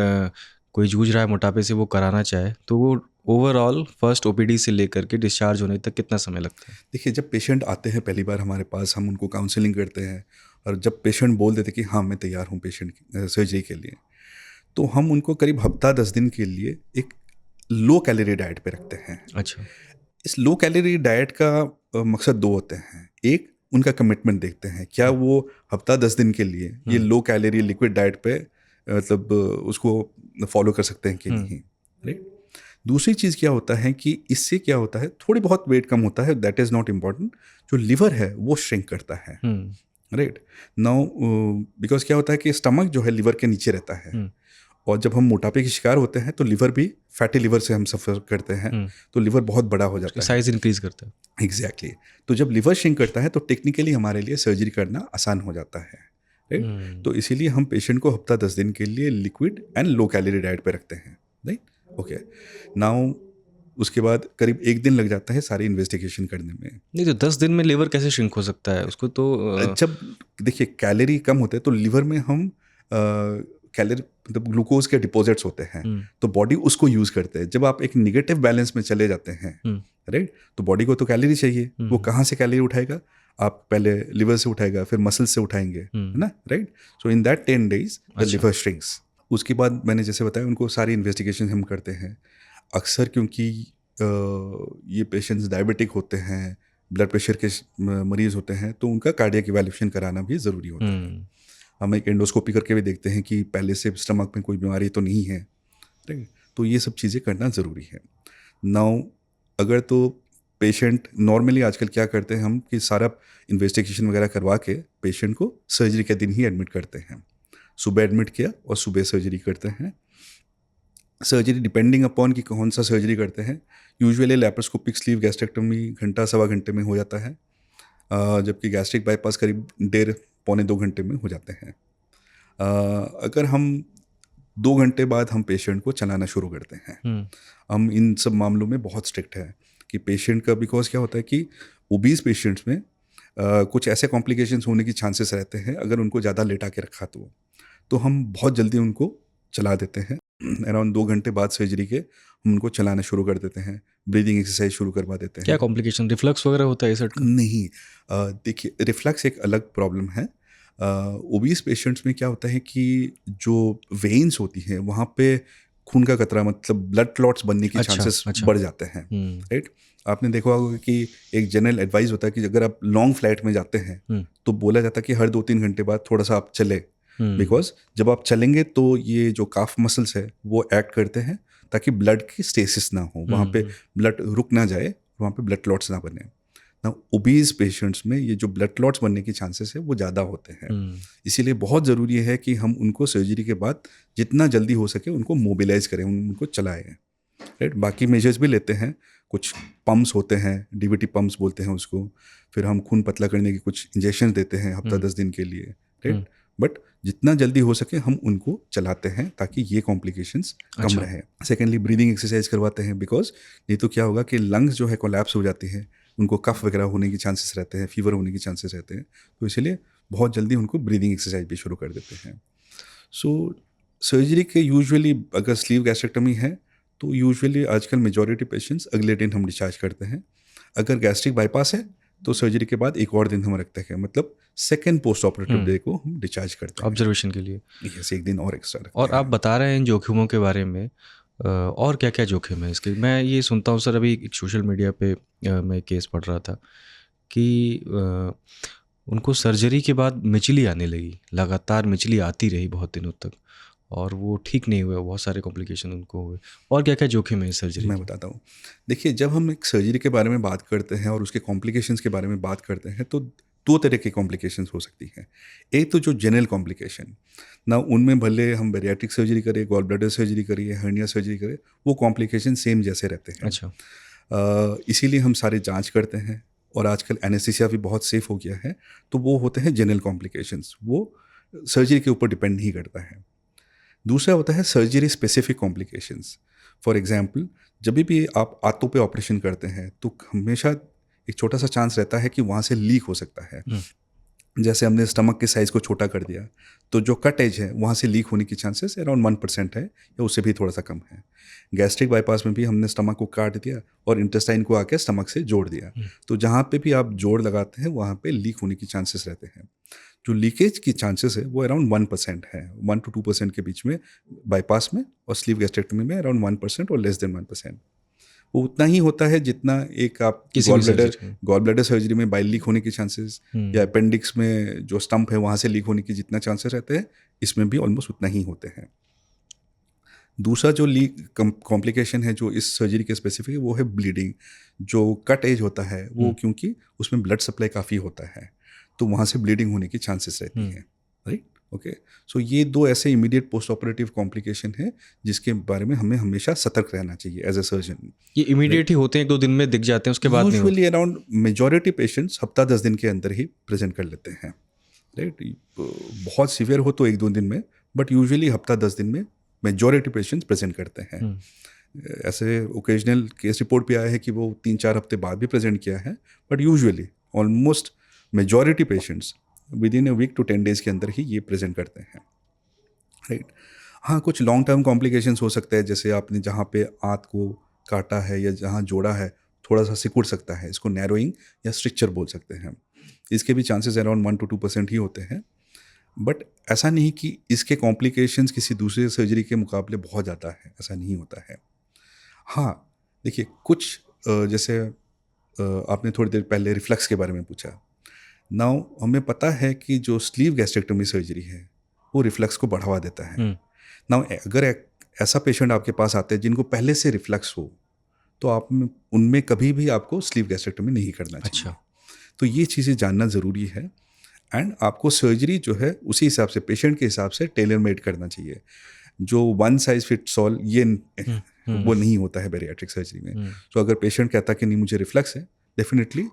कोई जूझ रहा है मोटापे से, वो कराना चाहे तो वो ओवरऑल फर्स्ट ओपीडी से लेकर के डिस्चार्ज होने तक कितना समय लगता है? देखिए, जब पेशेंट आते हैं पहली बार हमारे पास, हम उनको काउंसलिंग करते हैं, और जब पेशेंट बोल देते कि हाँ मैं तैयार हूँ पेशेंट सर्जरी के लिए, तो हम उनको करीब हफ्ता 10 दिन के लिए एक लो कैलोरी डाइट पे रखते हैं। अच्छा। इस लो कैलोरी डाइट का मकसद 2 होते हैं। एक, उनका कमिटमेंट देखते हैं, क्या वो हफ्ता 10 दिन के लिए ये लो कैलोरी लिक्विड डाइट पे मतलब उसको फॉलो कर सकते हैं कि नहीं, राइट। दूसरी चीज़ क्या होता है कि इससे क्या होता है, थोड़ी बहुत वेट कम होता है, दैट इज़ नॉट इम्पॉर्टेंट। जो लिवर है वो श्रिंक करता है, राइट। नाउ बिकॉज क्या होता है कि स्टमक जो है लिवर के नीचे रहता है, और जब हम मोटापे के शिकार होते हैं तो लिवर भी, फैटी लिवर से हम सफ़र करते हैं, तो लिवर बहुत बड़ा हो जाता है, साइज इंक्रीज करता है। एग्जैक्टली। तो जब लिवर श्रिंक करता है तो टेक्निकली हमारे लिए सर्जरी करना आसान हो जाता है, राइट। तो इसीलिए हम पेशेंट को हफ्ता 10 दिन के लिए liquid and low calorie diet पे रखते हैं, राइट। ओके, नाउ उसके बाद करीब 1 दिन लग जाता है सारी इन्वेस्टिगेशन करने में। नहीं तो 10 दिन में लिवर कैसे श्रिंक हो सकता है उसको तो जब देखिए कैलोरी कम होते हैं तो लिवर में हम कैलोरी मतलब ग्लूकोज के डिपॉजिट्स होते हैं, तो बॉडी उसको यूज करते हैं। जब आप एक निगेटिव बैलेंस में चले जाते हैं, राइट, तो बॉडी को तो कैलोरी चाहिए, वो कहाँ से कैलोरी उठाएगा? आप पहले लिवर से उठाएगा, फिर मसल से उठाएंगे, है ना, right. So in that 10 days the liver shrinks. उसके बाद मैंने जैसे बताया उनको सारी इन्वेस्टिगेशन हम करते हैं। अक्सर क्योंकि ये पेशेंट्स डायबिटिक होते हैं, ब्लड प्रेशर के मरीज होते हैं, तो उनका कार्डियक इवैल्यूएशन कराना भी ज़रूरी होता है। हम एक एंडोस्कोपी करके भी देखते हैं कि पहले से स्टमक में कोई बीमारी तो नहीं है, राइट। तो ये सब चीज़ें करना ज़रूरी है। नाउ अगर तो पेशेंट नॉर्मली आजकल क्या करते हैं हम कि सारा इन्वेस्टिगेशन वगैरह करवा के पेशेंट को सर्जरी के दिन ही एडमिट करते हैं। सुबह एडमिट किया और सुबह सर्जरी करते हैं। सर्जरी डिपेंडिंग अपॉन कि कौन सा सर्जरी करते हैं। यूजुअली लैप्रोस्कोपिक स्लीव गैस्ट्रेक्टमी घंटा सवा घंटे में हो जाता है, जबकि गैस्ट्रिक बाईपास करीब 1.5-पौने 2 घंटे में हो जाते हैं। अगर हम 2 घंटे बाद हम पेशेंट को चलाना शुरू करते हैं। हम इन सब मामलों में बहुत स्ट्रिक्ट है कि पेशेंट का, बिकॉज क्या होता है कि ओबीज पेशेंट्स में कुछ ऐसे कॉम्प्लिकेशंस होने की चांसेस रहते हैं अगर उनको ज़्यादा लेटा के रखा तो हम बहुत जल्दी उनको चला देते हैं। अराउंड 2 घंटे बाद सर्जरी के हम उनको चलाना शुरू कर देते हैं, ब्रीदिंग एक्सरसाइज शुरू करवा देते हैं। क्या कॉम्प्लिकेशन, रिफ्लक्स वगैरह होता है इस का? नहीं, देखिए रिफ्लक्स एक अलग प्रॉब्लम है। ओबीज पेशेंट्स में क्या होता है कि जो वेन्स होती हैं वहाँ पे खून का कतरा मतलब ब्लड क्लॉट्स बनने की चांसेस बढ़ जाते हैं, राइट। आपने देखा होगा कि एक जनरल एडवाइस होता है कि अगर आप लॉन्ग फ्लाइट में जाते हैं तो बोला जाता है कि हर 2-3 घंटे बाद थोड़ा सा आप चले, बिकॉज जब आप चलेंगे तो ये जो काफ मसल्स है वो एक्ट करते हैं ताकि ब्लड की स्टेसिस ना हो, वहाँ पे ब्लड रुक ना जाए, वहाँ पे ब्लड क्लॉट्स ना बने। ना ओबीज पेशेंट्स में ये जो ब्लड क्लॉट्स बनने की चांसेस है वो ज़्यादा होते हैं। इसीलिए बहुत ज़रूरी है कि हम उनको सर्जरी के बाद जितना जल्दी हो सके उनको मोबिलाइज करें, उनको चलाएं, राइट। बाकी मेजर्स भी लेते हैं, कुछ पम्प्स होते हैं, डीवीटी पम्प्स बोलते हैं उसको, फिर हम खून पतला करने की कुछ इंजेक्शन देते हैं हफ्ता 10 दिन के लिए, राइट। बट जितना जल्दी हो सके हम उनको चलाते हैं ताकि ये कॉम्प्लिकेशंस कम रहे। सेकेंडली ब्रीदिंग एक्सरसाइज करवाते हैं, बिकॉज नहीं तो क्या होगा कि लंग्स जो है कोलैप्स हो जाती है, उनको कफ वगैरह होने की चांसेस रहते हैं, फीवर होने की चांसेस रहते हैं, तो इसलिए बहुत जल्दी उनको ब्रीदिंग एक्सरसाइज भी शुरू कर देते हैं। सो सर्जरी के यूजुअली अगर स्लीव गैस्ट्रेक्टमी है तो यूजुअली आजकल मेजॉरिटी पेशेंट्स अगले दिन हम डिस्चार्ज करते हैं। अगर गैस्ट्रिक बाईपास है तो सर्जरी के बाद एक और दिन हम रखते हैं, मतलब सेकेंड पोस्ट ऑपरेटिव डे को हम डिस्चार्ज करते हैं ऑब्जर्वेशन के लिए। यस, एक दिन और एक्स्ट्रा रखते और हैं। आप बता रहे हैं इन जोखिमों के बारे में, और क्या क्या जोखिम है इसके? मैं ये सुनता हूँ सर, अभी एक सोशल मीडिया पे मैं केस पढ़ रहा था कि उनको सर्जरी के बाद मिचली आने लगी, लगातार मिचली आती रही बहुत दिनों तक, और वो ठीक नहीं हुए, बहुत सारे कॉम्प्लिकेशन उनको हुए। और क्या क्या जोखिम है इस सर्जरी? मैं बताता हूँ। देखिए, जब हम एक सर्जरी के बारे में बात करते हैं और उसके कॉम्प्लिकेशंस के बारे में बात करते हैं तो 2 तरह की कॉम्प्लिकेशंस हो सकती हैं। एक तो जो जनरल कॉम्प्लिकेशन ना, उनमें भले हम बैरियाट्रिक सर्जरी करें, गॉल ब्लैडर सर्जरी करिए, हर्निया सर्जरी करें, वो कॉम्प्लिकेशन सेम जैसे रहते हैं। अच्छा। इसीलिए हम सारे जांच करते हैं और आजकल एनेस्थीसिया भी बहुत सेफ हो गया है, तो वो होते हैं जनरल कॉम्प्लिकेशंस, वो सर्जरी के ऊपर डिपेंड नहीं करता है। दूसरा होता है surgery specific complications. For example, जब भी आप आंतों पे ऑपरेशन करते हैं तो हमेशा एक छोटा सा चांस रहता है कि वहाँ से लीक हो सकता है। जैसे हमने स्टमक के साइज़ को छोटा कर दिया तो जो कट एज है वहाँ से लीक होने की चांसेस अराउंड 1% है या उससे भी थोड़ा सा कम है। गैस्ट्रिक बाईपास में भी हमने स्टमक को काट दिया और इंटेस्टाइन को आके स्टमक से जोड़ दिया, तो जहाँ पे भी आप जोड़ लगाते हैं वहाँ पे लीक होने की चांसेस रहते हैं। जो लीकेज की चांसेस है वो अराउंड 1% है, 1 to 2% के बीच में बाईपास में, और स्लीव गैस्ट्रेक्टमी में अराउंड 1% और लेस देन 1%। वो उतना ही होता है जितना एक आप गॉल ब्लैडर सर्जरी में बाइल लीक होने की चांसेस, या अपेंडिक्स में जो स्टम्प है वहाँ से लीक होने की जितना चांसेस रहते हैं, इसमें भी ऑलमोस्ट उतना ही होते हैं। दूसरा जो लीक कॉम्प्लिकेशन है जो इस सर्जरी के स्पेसिफिक है वो है ब्लीडिंग। जो कट एज होता है वो क्योंकि उसमें ब्लड सप्लाई काफ़ी होता है तो वहाँ से ब्लीडिंग होने की चांसेस रहती हैं, राइट। ओके, सो ये 2 ऐसे इमीडिएट पोस्ट ऑपरेटिव कॉम्प्लिकेशन है जिसके बारे में हमें हमेशा सतर्क रहना चाहिए एज अ सर्जन। ये इमीडिएट ही होते हैं, 1-2 दिन में दिख जाते हैं, उसके बाद नहीं? यूजुअली अराउंड मेजॉरिटी पेशेंट्स हफ्ता 10 दिन के अंदर ही प्रेजेंट कर लेते हैं, राइट। बहुत सीवियर हो तो 1-2 दिन में, बट यूजुअली हफ्ता 10 दिन में मेजॉरिटी पेशेंट्स प्रेजेंट करते हैं। ऐसे ओकेजनल केस रिपोर्ट भी आया है कि वो 3-4 हफ्ते बाद भी प्रेजेंट किया है, but usually almost majority patients within a week to 10 days के अंदर ही ये प्रेजेंट करते हैं, राइट। हाँ, कुछ लॉन्ग टर्म कॉम्प्लिकेशंस हो सकते हैं, जैसे आपने जहाँ पे आंत को काटा है या जहाँ जोड़ा है थोड़ा सा सिकुड़ सकता है, इसको नैरोइंग या स्ट्रिक्चर बोल सकते हैं। इसके भी चांसेस अराउंड 1 to 2% ही होते हैं, बट ऐसा नहीं कि इसके कॉम्प्लिकेशंस किसी दूसरे सर्जरी के मुकाबले बहुत ज़्यादा है, ऐसा नहीं होता है। हाँ, देखिए कुछ जैसे आपने थोड़ी देर पहले रिफ्लक्स के बारे में पूछा। नाउ हमें पता है कि जो स्लीव गैस्ट्रेक्टोमी सर्जरी है वो रिफ्लक्स को बढ़ावा देता है। नाउ अगर ऐसा पेशेंट आपके पास आते हैं जिनको पहले से रिफ्लक्स हो, तो आप उनमें कभी भी आपको स्लीव गैस्ट्रेक्टोमी नहीं करना चाहिए। अच्छा। तो ये चीज़ें जानना ज़रूरी है, एंड आपको सर्जरी जो है उसी हिसाब से पेशेंट के हिसाब से टेलर मेड करना चाहिए। जो वन साइज फिट्स ऑल ये वो नहीं होता है बैरियाट्रिक सर्जरी में। तो अगर पेशेंट कहता कि नहीं मुझे रिफ्लक्स है, definitely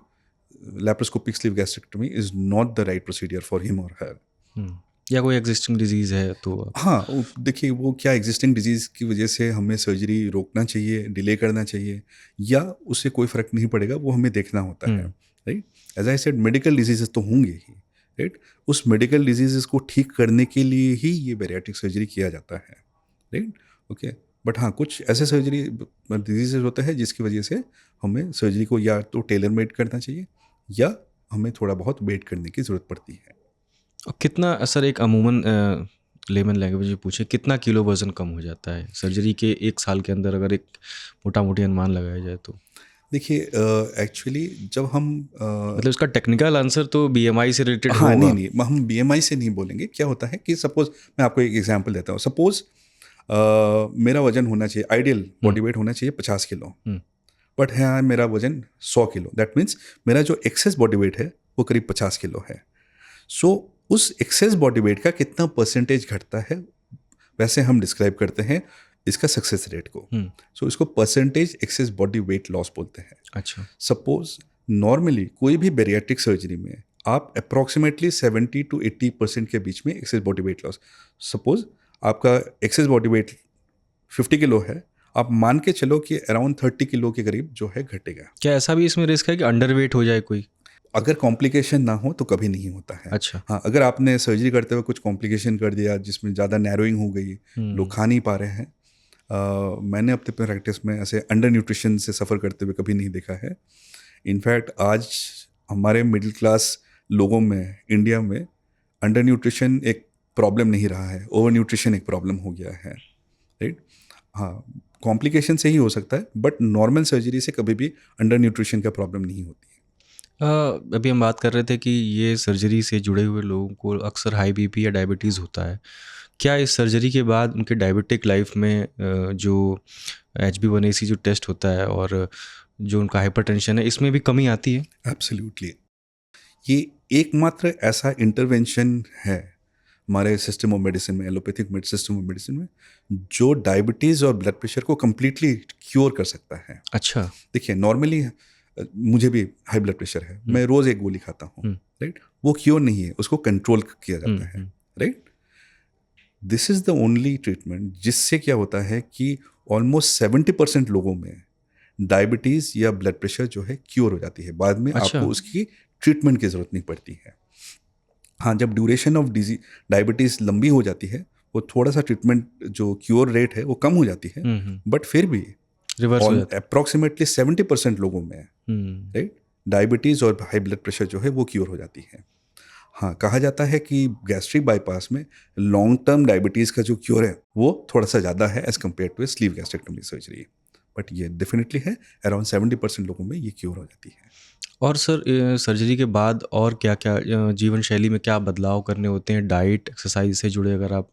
laparoscopic sleeve gastrectomy is not the right procedure for him और हर। या कोई एग्जिस्टिंग डिजीज़ है तो हाँ, देखिए वो क्या एग्जिस्टिंग डिजीज़ की वजह से हमें सर्जरी रोकना चाहिए, डिले करना चाहिए, या उससे कोई फ़र्क नहीं पड़ेगा, वो हमें देखना होता है, right. As I said medical diseases तो होंगे ही, राइट। उस मेडिकल डिजीज़ेस को ठीक करने के लिए ही ये बैरियाट्रिक सर्जरी किया जाता है, राइट, ओके। बट हाँ, कुछ ऐसे सर्जरी डिजीज़ेस होते हैं जिसकी वजह से हमें सर्जरी को या तो टेलर मेड करना चाहिए या हमें थोड़ा बहुत वेट करने की ज़रूरत पड़ती है। और कितना सर एक अमूमन लेमन लैंग्वेज में पूछे कितना किलो वज़न कम हो जाता है सर्जरी के 1 साल के अंदर, अगर एक मोटा मोटी अनुमान लगाया जाए तो? देखिए एक्चुअली जब हम मतलब इसका टेक्निकल आंसर तो बीएमआई से रिलेटेड हाँ होगा। नहीं, हम बीएमआई से नहीं बोलेंगे। क्या होता है कि सपोज मैं आपको एक एग्जांपल देता हूँ। सपोज मेरा वजन होना चाहिए, आइडियल बॉडी वेट होना चाहिए 50 किलो, बट है मेरा वजन 100 किलो। दैट मीन्स मेरा जो एक्सेस बॉडी वेट है वो करीब 50 किलो है। सो उस एक्सेस बॉडी वेट का कितना परसेंटेज घटता है, वैसे हम डिस्क्राइब करते हैं इसका सक्सेस रेट को। सो इसको percentage access body weight loss बोलते हैं। अच्छा। सपोज नॉर्मली कोई भी बैरियाट्रिक सर्जरी में आप अप्रॉक्सीमेटली 70 to 80% के बीच में access body weight loss. Suppose आपका एक्सेस बॉडी वेट 50 किलो है, आप मान के चलो कि अराउंड 30 किलो के करीब जो है घटेगा। क्या ऐसा भी इसमें रिस्क है कि अंडर वेट हो जाए कोई? अगर कॉम्प्लिकेशन ना हो तो कभी नहीं होता है। अच्छा। हाँ, अगर आपने सर्जरी करते हुए कुछ कॉम्प्लिकेशन कर दिया जिसमें ज़्यादा नैरोइंग हो गई, लोग खा नहीं पा रहे हैं, मैंने अपने प्रैक्टिस में ऐसे अंडर न्यूट्रिशन से सफ़र करते हुए कभी नहीं देखा है। इनफैक्ट आज हमारे मिडिल क्लास लोगों में इंडिया में अंडर न्यूट्रिशन एक प्रॉब्लम नहीं रहा है, ओवर न्यूट्रिशन एक प्रॉब्लम हो गया है, राइट। हाँ, कॉम्प्लिकेशन से ही हो सकता है, बट नॉर्मल सर्जरी से कभी भी अंडर न्यूट्रिशन का प्रॉब्लम नहीं होती है। अभी हम बात कर रहे थे कि ये सर्जरी से जुड़े हुए लोगों को अक्सर हाई बीपी या डायबिटीज़ होता है। क्या इस सर्जरी के बाद उनके डायबिटिक लाइफ में जो HbA1c जो टेस्ट होता है और जो उनका हाइपरटेंशन है, इसमें भी कमी आती है? एब्सोल्युटली। ये एकमात्र ऐसा इंटरवेंशन है हमारे सिस्टम ऑफ मेडिसिन में, एलोपैथिक सिस्टम ऑफ मेडिसिन में, जो डायबिटीज़ और ब्लड प्रेशर को कम्प्लीटली क्योर कर सकता है। अच्छा। देखिए नॉर्मली मुझे भी हाई ब्लड प्रेशर है, मैं रोज़ एक गोली खाता हूँ, राइट। वो क्योर नहीं है, उसको कंट्रोल किया जाता है, right. This is the only treatment जिससे क्या होता है कि ऑलमोस्ट 70% लोगों में डायबिटीज़ या ब्लड प्रेशर जो है क्योर हो जाती है। बाद में अच्छा। आपको उसकी ट्रीटमेंट की ज़रूरत नहीं पड़ती है। हाँ, जब ड्यूरेशन ऑफ डायबिटीज़ लंबी हो जाती है, वो थोड़ा सा ट्रीटमेंट जो क्योर रेट है वो कम हो जाती है, बट फिर भी रिवर्स हो जाता है। अप्रॉक्सीमेटली 70% लोगों में, राइट, डायबिटीज़ और हाई ब्लड प्रेशर जो है वो क्योर हो जाती है। हाँ, कहा जाता है कि गैस्ट्रिक बाईपास में लॉन्ग टर्म डायबिटीज़ का जो क्योर है वो थोड़ा सा ज़्यादा है as compare to sleeve gastrectomy surgery, but ये डेफिनेटली है, अराउंड 70% लोगों में ये क्योर हो जाती है। और सर सर्जरी के बाद और क्या क्या जीवन शैली में क्या बदलाव करने होते हैं, डाइट एक्सरसाइज से जुड़े, अगर आप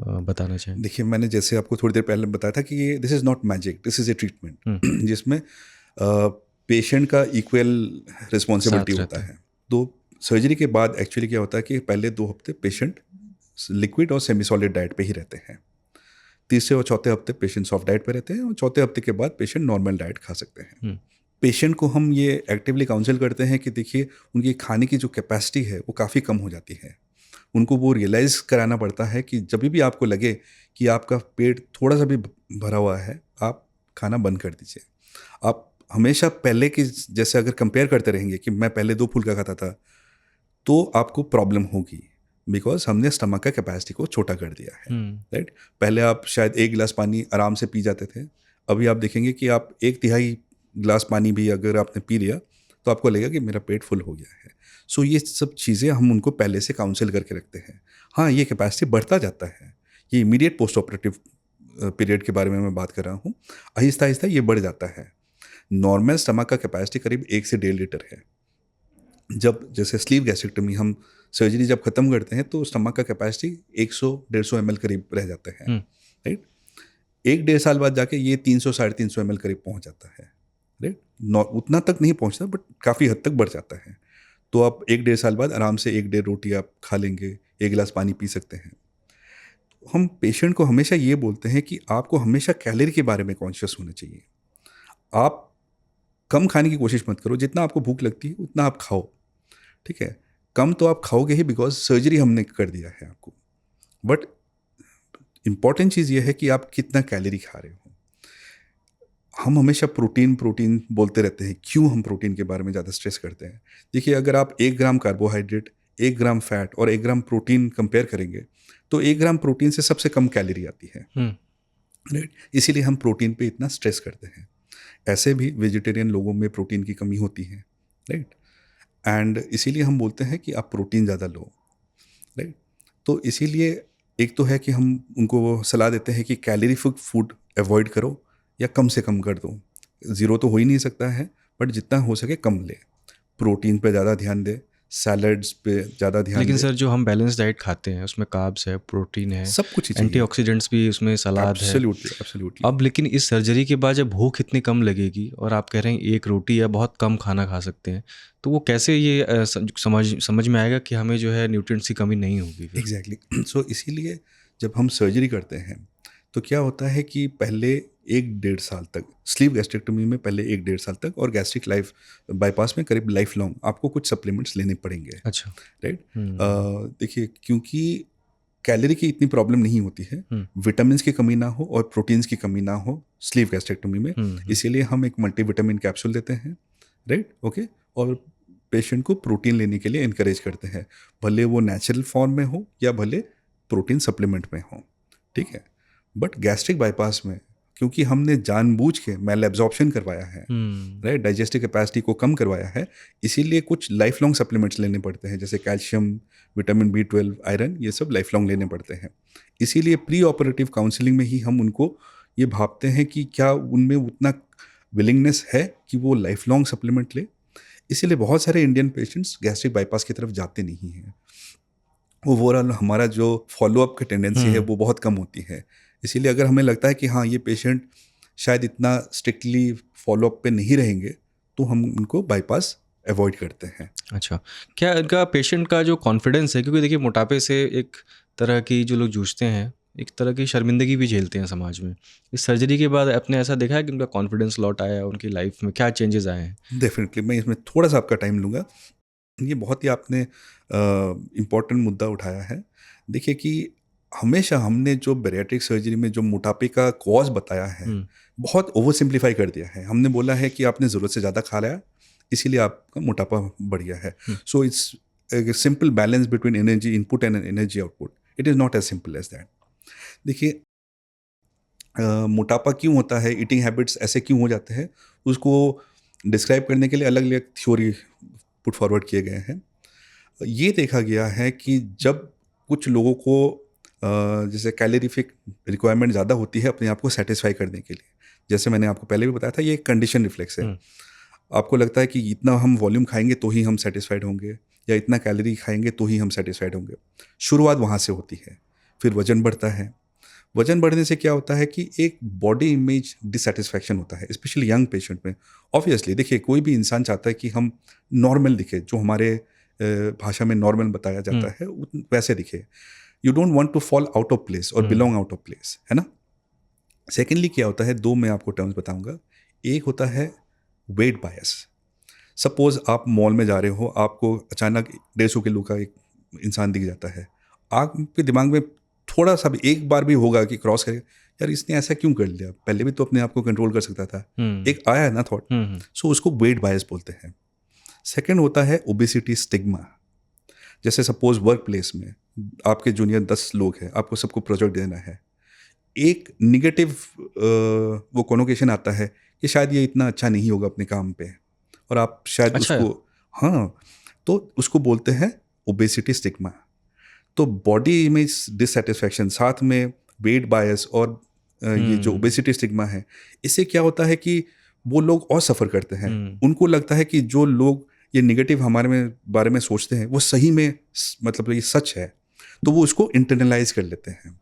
बताना चाहें? देखिए मैंने जैसे आपको थोड़ी देर पहले बताया था कि ये this is not magic, this is a treatment जिसमें पेशेंट का इक्वल रिस्पॉन्सिबिलिटी होता है। तो सर्जरी के बाद एक्चुअली क्या होता है कि पहले 2 हफ्ते पेशेंट लिक्विड और सेमी सॉलिड डाइट पे ही रहते हैं। तीसरे और चौथे हफ्ते पेशेंट सॉफ्ट डाइट पे रहते हैं, और चौथे हफ्ते के बाद पेशेंट नॉर्मल डाइट खा सकते हैं। पेशेंट को हम ये एक्टिवली काउंसिल करते हैं कि देखिए उनकी खाने की जो कैपेसिटी है वो काफ़ी कम हो जाती है। उनको वो रियलाइज़ कराना पड़ता है कि जब भी आपको लगे कि आपका पेट थोड़ा सा भी भरा हुआ है, आप खाना बंद कर दीजिए। आप हमेशा पहले की जैसे अगर कंपेयर करते रहेंगे कि मैं पहले 2 फुल्का खाता था, तो आपको प्रॉब्लम होगी, बिकॉज हमने स्टमक का कैपेसिटी को छोटा कर दिया है, राइट। पहले आप शायद 1 गिलास पानी आराम से पी जाते थे, अभी आप देखेंगे कि आप 1/3 गिलास पानी भी अगर आपने पी लिया तो आपको लगेगा कि मेरा पेट फुल हो गया है। सो ये सब चीज़ें हम उनको पहले से काउंसिल करके रखते हैं। हाँ, ये कैपेसिटी बढ़ता जाता है, ये इमीडिएट पोस्ट ऑपरेटिव पीरियड के बारे में मैं बात कर रहा हूँ, आहिस्ता आहिस्ता ये बढ़ जाता है। नॉर्मल स्टमक का कैपेसिटी करीब 1 से 1.5 लीटर है। जब जैसे स्लीव गैस्ट्रेक्टमी हम सर्जरी जब ख़त्म करते हैं तो स्टमक का कैपेसिटी 100-150 ml करीब रह जाता है, राइट। 1-1.5 साल बाद जाके ये 300-350 ml करीब पहुंच जाता है, राइट। उतना तक नहीं पहुंचता, बट काफ़ी हद तक बढ़ जाता है। तो आप 1-1.5 साल बाद आराम से 1-1.5 रोटी आप खा लेंगे, 1 गिलास पानी पी सकते हैं। हम पेशेंट को हमेशा ये बोलते हैं कि आपको हमेशा कैलोरी के बारे में कॉन्शियस होना चाहिए। आप कम खाने की कोशिश मत करो, जितना आपको भूख लगती है उतना आप खाओ, ठीक है। कम तो आप खाओगे ही बिकॉज सर्जरी हमने कर दिया है आपको, बट इम्पॉर्टेंट चीज़ ये है कि आप कितना कैलोरी खा रहे हो। हम हमेशा प्रोटीन प्रोटीन बोलते रहते हैं, क्यों हम प्रोटीन के बारे में ज़्यादा स्ट्रेस करते हैं? देखिए, अगर आप 1 ग्राम कार्बोहाइड्रेट, 1 ग्राम फैट और 1 ग्राम प्रोटीन कंपेयर करेंगे तो 1 ग्राम प्रोटीन से सबसे कम कैलोरी आती है, राइट। इसीलिए हम प्रोटीन पे इतना स्ट्रेस करते हैं। ऐसे भी वेजिटेरियन लोगों में प्रोटीन की कमी होती है, राइट। एंड इसीलिए हम बोलते हैं कि आप प्रोटीन ज़्यादा लो, राइट। तो इसीलिए एक तो है कि हम उनको सलाह देते हैं कि कैलोरी फूड अवॉइड करो या कम से कम कर दो। ज़ीरो तो हो ही नहीं सकता है, बट जितना हो सके कम ले। प्रोटीन पे ज़्यादा ध्यान दे, सैलड्स पे ज़्यादा ध्यान लेकिन दे। सर जो हम बैलेंस डाइट खाते हैं उसमें कार्ब्स है, प्रोटीन है, सब कुछ ही चाहिए। एंटीऑक्सीडेंट्स भी उसमें सलाद है। Absolutely, absolutely. अब लेकिन इस सर्जरी के बाद जब भूख इतनी कम लगेगी और आप कह रहे हैं 1 रोटी या बहुत कम खाना खा सकते हैं, तो वो कैसे ये समझ में आएगा कि हमें जो है न्यूट्रिएंट्स की कमी नहीं होगी फिर? एग्जैक्टली। सो इसीलिए जब हम सर्जरी करते हैं तो क्या होता है कि पहले 1-1.5 साल तक, स्लीव गैस्ट्रेक्टोमी में पहले 1-1.5 साल तक, और गैस्ट्रिक लाइफ बाईपास में करीब लाइफ लॉन्ग आपको कुछ सप्लीमेंट्स लेने पड़ेंगे, अच्छा। राइट। देखिए, क्योंकि कैलोरी की इतनी प्रॉब्लम नहीं होती है, विटामिन्स की कमी ना हो और प्रोटीन्स की कमी ना हो स्लीव गैस्ट्रेक्टोमी में, इसीलिए हम एक मल्टीविटामिन कैप्सूल देते हैं, राइट, ओके। और पेशेंट को प्रोटीन लेने के लिए इनकरेज करते हैं, भले वो नेचुरल फॉर्म में हो या भले प्रोटीन सप्लीमेंट में हो, ठीक है। बट गैस्ट्रिक बाईपास में क्योंकि हमने जानबूझ के मैल एब्जॉर्प्शन करवाया है, राइट, डाइजेस्टिव कैपेसिटी को कम करवाया है, इसीलिए कुछ लाइफ लॉन्ग सप्लीमेंट्स लेने पड़ते हैं, जैसे कैल्शियम, विटामिन B12, आयरन, ये सब लाइफ लॉन्ग लेने पड़ते हैं। इसीलिए प्री ऑपरेटिव काउंसलिंग में ही हम उनको ये भापते हैं कि क्या उनमें उतना विलिंगनेस है कि वो लाइफ लॉन्ग सप्लीमेंट ले। इसीलिए बहुत सारे इंडियन पेशेंट्स गैस्ट्रिक बाईपास की तरफ जाते नहीं हैं। ओवरऑल हमारा जो फॉलोअप की टेंडेंसी है वो बहुत कम होती है। इसीलिए अगर हमें लगता है कि हाँ, ये पेशेंट शायद इतना स्ट्रिक्टली फॉलोअप पे नहीं रहेंगे, तो हम उनको बाईपास अवॉइड करते हैं। अच्छा, क्या इनका पेशेंट का जो कॉन्फिडेंस है, क्योंकि देखिए मोटापे से एक तरह की जो लोग जूझते हैं, एक तरह की शर्मिंदगी भी झेलते हैं समाज में। इस सर्जरी के बाद आपने ऐसा देखा है कि उनका कॉन्फिडेंस लौट आया, उनकी लाइफ में क्या चेंजेस आए हैं? डेफिनेटली, मैं इसमें थोड़ा सा आपका टाइम लूँगा। ये बहुत ही आपने इम्पोर्टेंट मुद्दा उठाया है। देखिए कि हमेशा हमने जो बैरिएट्रिक सर्जरी में जो मोटापे का कॉज बताया है, बहुत ओवर सिंप्लीफाई कर दिया है। हमने बोला है कि आपने ज़रूरत से ज़्यादा खा लिया, इसीलिए आपका मोटापा बढ़ गया है। So it's a simple balance between energy input and energy output. It is not as simple as that. देखिए, मोटापा क्यों होता है, ईटिंग हैबिट्स ऐसे क्यों हो जाते हैं, उसको डिस्क्राइब करने के लिए अलग अलग थ्योरी पुट फॉरवर्ड किए गए हैं। ये देखा गया है कि जब कुछ लोगों को जैसे कैलोरीफिक रिक्वायरमेंट ज़्यादा होती है अपने आप को सेटिस्फाई करने के लिए, जैसे मैंने आपको पहले भी बताया था, ये एक कंडीशन रिफ्लेक्स है। आपको लगता है कि इतना हम वॉल्यूम खाएंगे तो ही हम सेटिस्फाइड होंगे, या इतना कैलोरी खाएंगे तो ही हम सेटिस्फाइड होंगे। शुरुआत वहाँ से होती है, फिर वजन बढ़ता है। वजन बढ़ने से क्या होता है कि एक बॉडी इमेज डिससेटिस्फैक्शन होता है, स्पेशली यंग पेशेंट में। ऑब्वियसली देखिए, कोई भी इंसान चाहता है कि हम नॉर्मल दिखे, जो हमारे भाषा में नॉर्मल बताया जाता है वैसे दिखे। You don't want to fall out of place और बिलोंग आउट ऑफ प्लेस, है ना। सेकेंडली क्या होता है, दो मैं आपको टर्म्स बताऊंगा। एक होता है वेट बायस। सपोज आप मॉल में जा रहे हो, आपको अचानक 150 किलो का एक इंसान दिख जाता है, आपके दिमाग में थोड़ा सा भी एक बार भी होगा कि क्रॉस करेगा, यार इसने ऐसा क्यों कर लिया, पहले भी तो अपने आप को कंट्रोल कर सकता था। एक आया ना थॉट, सो उसको वेट बायस बोलते हैं। सेकंड होता है ओबेसिटी स्टिग्मा। जैसे सपोज वर्क प्लेस में आपके जूनियर 10 लोग हैं, आपको सबको प्रोजेक्ट देना है, एक निगेटिव वो कॉनोकेशन आता है कि शायद ये इतना अच्छा नहीं होगा अपने काम पे, और आप शायद अच्छा। उसको, हाँ, तो उसको बोलते हैं ओबेसिटी स्टिग्मा। तो बॉडी इमेज डिससेटिस्फैक्शन साथ में वेट बायस और ये जो ओबेसिटी स्टिग्मा है, इससे क्या होता है कि वो लोग और सफ़र करते हैं। उनको लगता है कि जो लोग ये निगेटिव हमारे में बारे में सोचते हैं वो सही में मतलब ये सच है, तो वो उसको इंटरनलाइज कर लेते हैं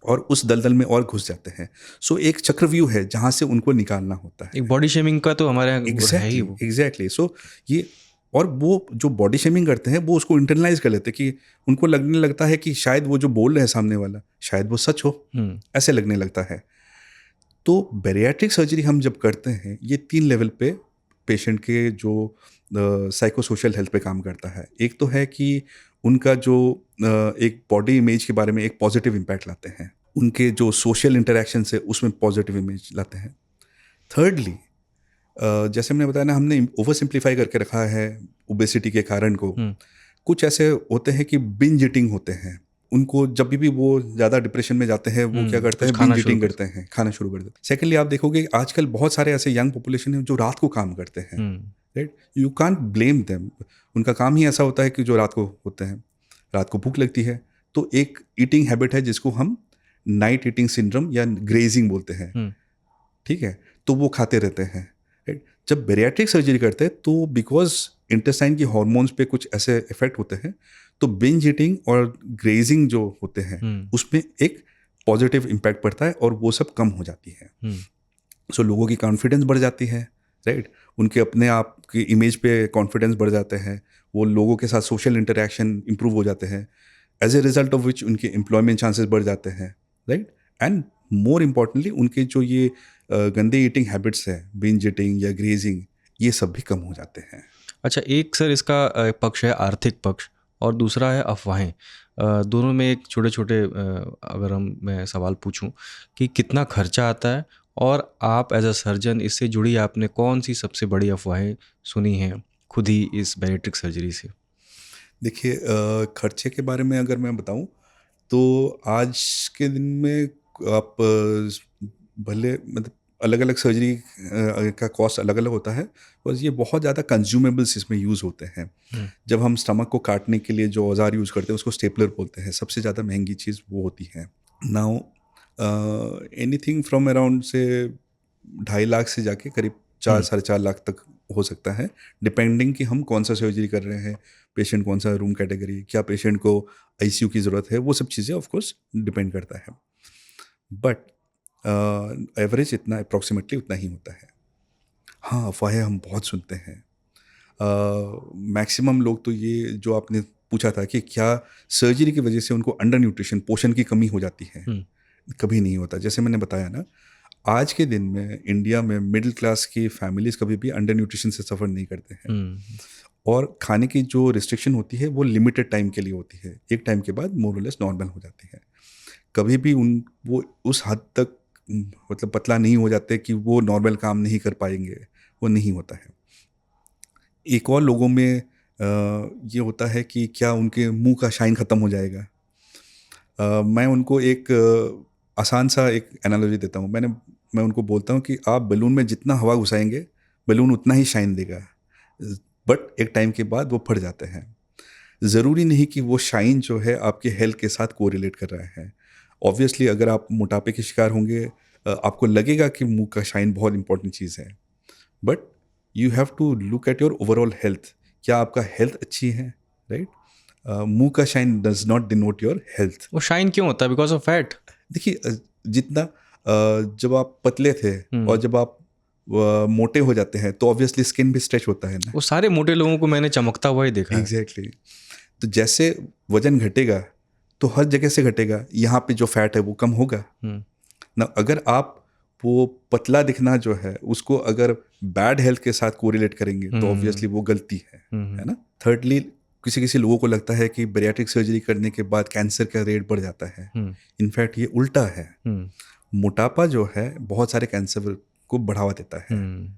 और उस दलदल में और घुस जाते हैं। सो एक चक्रव्यूह है जहाँ से उनको निकालना होता है। एक बॉडी शेमिंग का तो हमारे यहाँ है ही वो। एग्जैक्टली। सो ये, और वो जो बॉडी शेमिंग करते हैं वो उसको इंटरनलाइज कर लेते हैं कि उनको लगने लगता है कि शायद वो जो बोल रहे हैं सामने वाला शायद वो सच हो, ऐसे लगने लगता है। तो बैरियाट्रिक सर्जरी हम जब करते हैं, ये 3 लेवल पे पेशेंट के जो साइको सोशल हेल्थ पे काम करता है। एक तो है कि उनका जो एक बॉडी इमेज के बारे में एक पॉजिटिव इम्पैक्ट लाते हैं, उनके जो सोशल इंटरेक्शन से उसमें पॉजिटिव इमेज लाते हैं। थर्डली, जैसे मैंने बताया ना, हमने ओवर सिंप्लीफाई करके रखा है ओबेसिटी के कारण को। कुछ ऐसे होते हैं कि बिंज ईटिंग होते हैं, उनको जब भी वो ज़्यादा डिप्रेशन में जाते हैं वो क्या करते हैं, बिंज ईटिंग करते हैं, खाना शुरू कर देते हैं। सेकेंडली, आप देखोगे आजकल बहुत सारे ऐसे यंग पॉपुलेशन है जो रात को काम करते हैं, right. You can't blame them, उनका काम ही ऐसा होता है कि जो रात को होते हैं, रात को भूख लगती है, तो एक ईटिंग हैबिट है जिसको हम नाइट ईटिंग सिंड्रोम या ग्रेजिंग बोलते हैं, ठीक है। तो वो खाते रहते हैं, राइट। जब बैरियाट्रिक सर्जरी करते हैं तो बिकॉज इंटेस्टाइन की हार्मोन्स पे कुछ ऐसे इफेक्ट होते हैं, तो बिंज ईटिंग और ग्रेजिंग जो होते हैं उसमें एक पॉजिटिव इम्पैक्ट पड़ता है और वो सब कम हो जाती है। सो लोगों की कॉन्फिडेंस बढ़ जाती है, राइट। उनके अपने आप की इमेज पे कॉन्फिडेंस बढ़ जाते हैं, वो लोगों के साथ सोशल इंटरेक्शन इंप्रूव हो जाते हैं, as a result of which उनके एम्प्लॉयमेंट चांसेस बढ़ जाते हैं, राइट। एंड मोर इम्पॉर्टेंटली उनके जो ये गंदे ईटिंग हैबिट्स है, बिंज ईटिंग या ग्रेजिंग, ये सब भी कम हो जाते हैं। अच्छा, एक सर इसका पक्ष है आर्थिक पक्ष और दूसरा है अफवाहें। दोनों में एक छोटे छोटे अगर मैं सवाल पूछूं कि कितना खर्चा आता है, और आप एज अ सर्जन इससे जुड़ी आपने कौन सी सबसे बड़ी अफवाहें सुनी हैं खुद ही इस बैरियाट्रिक सर्जरी से? देखिए, खर्चे के बारे में अगर मैं बताऊं तो आज के दिन में आप भले मतलब अलग अलग सर्जरी का कॉस्ट अलग अलग होता है, बस ये बहुत ज़्यादा कंज्यूमेबल्स इसमें यूज़ होते हैं। जब हम स्टमक को काटने के लिए जो औजार यूज़ करते हैं उसको स्टेपलर बोलते हैं, सबसे ज़्यादा महंगी चीज़ वो होती है। नाउ एनीथिंग फ्रॉम अराउंड से 2.5 लाख से जाके करीब 4-4.5 लाख तक हो सकता है, डिपेंडिंग कि हम कौन सा सर्जरी कर रहे हैं, पेशेंट कौन सा रूम कैटेगरी, क्या पेशेंट को आईसीयू की ज़रूरत है, वो सब चीज़ें ऑफ कोर्स डिपेंड करता है। बट एवरेज इतना अप्रॉक्सीमेटली उतना ही होता है। हाँ, अफवाहें हम बहुत सुनते हैं। मैक्सिमम लोग तो ये जो आपने पूछा था कि क्या सर्जरी की वजह से उनको अंडर न्यूट्रिशन, पोषण की कमी हो जाती है, कभी नहीं होता। जैसे मैंने बताया ना, आज के दिन में इंडिया में मिडिल क्लास की फैमिलीज कभी भी अंडर न्यूट्रिशन से सफ़र नहीं करते हैं। और खाने की जो रिस्ट्रिक्शन होती है वो लिमिटेड टाइम के लिए होती है, एक टाइम के बाद मोर और लेस नॉर्मल हो जाती है। कभी भी वो उस हद तक मतलब पतला नहीं हो जाते कि वो नॉर्मल काम नहीं कर पाएंगे, वो नहीं होता है। एक और लोगों में ये होता है कि क्या उनके मुंह का शाइन ख़त्म हो जाएगा। मैं उनको एक आसान सा एक एनालॉजी देता हूँ। मैं उनको बोलता हूँ कि आप बलून में जितना हवा घुसाएंगे बलून उतना ही शाइन देगा, बट एक टाइम के बाद वो फट जाते हैं। ज़रूरी नहीं कि वो शाइन जो है आपके हेल्थ के साथ कोरिलेट कर रहा है। ऑब्वियसली अगर आप मोटापे के शिकार होंगे, आपको लगेगा कि मुंह का शाइन बहुत इंपॉर्टेंट चीज़ है, but you have to look at your overall health. क्या आपका हेल्थ अच्छी है, राइट? मुंह का shine does not denote your health. वो शाइन क्यों होता है? Because of fat. देखिए, जितना जब आप पतले थे और जब आप मोटे हो जाते हैं तो ऑब्वियसली स्किन भी स्ट्रेच होता है ना। वो सारे मोटे लोगों को मैंने चमकता हुआ ही देखा है। एग्जैक्टली। तो जैसे वजन घटेगा तो हर जगह से घटेगा, यहाँ पे जो फैट है वो कम होगा ना। अगर आप वो पतला दिखना जो है उसको अगर बैड हेल्थ के साथ कोरिलेट करेंगे तो ऑब्वियसली वो गलती है ना। थर्डली, किसी लोगों को लगता है कि बैरियाट्रिक सर्जरी करने के बाद कैंसर का रेट बढ़ जाता है। इनफैक्ट ये उल्टा है। मोटापा जो है बहुत सारे कैंसर को बढ़ावा देता है,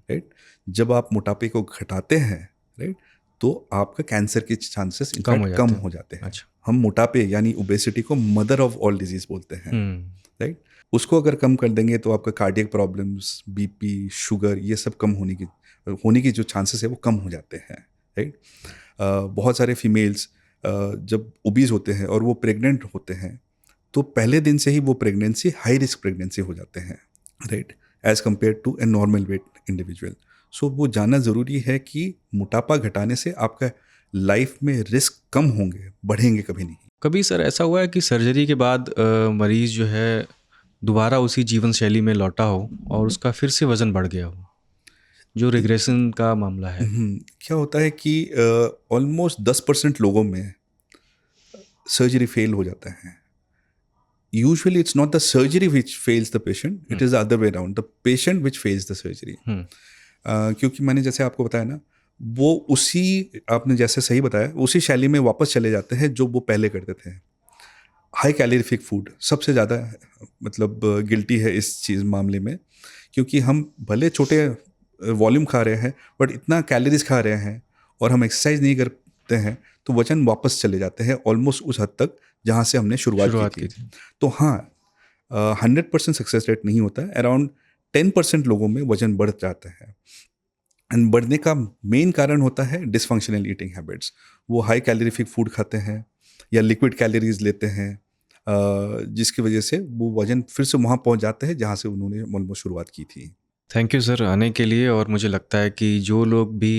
राइट। जब आप मोटापे को घटाते हैं, राइट, तो आपका कैंसर के चांसेस इनफैक्ट कम हो जाते हैं। अच्छा। हम मोटापे यानी ओबेसिटी को मदर ऑफ ऑल डिजीज बोलते हैं, राइट। उसको अगर कम कर देंगे तो आपका कार्डियक प्रॉब्लम्स, बीपी, शुगर, ये सब कम होने की जो चांसेस है वो कम हो जाते हैं, राइट। बहुत सारे फीमेल्स जब ओबीज होते हैं और वो प्रेग्नेंट होते हैं तो पहले दिन से ही वो प्रेगनेंसी हाई रिस्क प्रेगनेंसी हो जाते हैं, right, as compare to a normal weight individual. So वो जानना ज़रूरी है कि मोटापा घटाने से आपका लाइफ में रिस्क कम होंगे, बढ़ेंगे कभी नहीं। कभी सर ऐसा हुआ है कि सर्जरी के बाद मरीज़ जो है दोबारा उसी जीवन शैली में लौटा हो और उसका फिर से वज़न बढ़ गया हो, जो रिग्रेशन का मामला है? क्या होता है कि ऑलमोस्ट 10% लोगों में सर्जरी फेल हो जाता है। Usually it's not the surgery which fails the patient, it is the other way around, the patient which fails the surgery. क्योंकि मैंने जैसे आपको बताया ना, वो उसी, आपने जैसे सही बताया, उसी शैली में वापस चले जाते हैं जो वो पहले करते थे। हाई कैलोरीफिक फूड सबसे ज़्यादा मतलब गिल्टी है इस चीज़ मामले में, क्योंकि हम भले छोटे वॉल्यूम खा रहे हैं बट इतना कैलोरीज खा रहे हैं और हम एक्सरसाइज नहीं करते हैं तो वजन वापस चले जाते हैं ऑलमोस्ट उस हद तक जहाँ से हमने शुरुआत की थी। तो हाँ, 100% सक्सेस रेट नहीं होता है, अराउंड 10% लोगों में वजन बढ़ जाता है। एंड बढ़ने का मेन कारण होता है डिसफंक्शनल ईटिंग हैबिट्स। वो हाई कैलोरीफिक फूड खाते हैं या लिक्विड कैलोरीज लेते हैं, जिसकी वजह से वो वजन फिर से वहाँ पहुँच जाते हैं जहाँ से उन्होंने ऑलमोस्ट शुरुआत की थी। थैंक यू सर आने के लिए। और मुझे लगता है कि जो लोग भी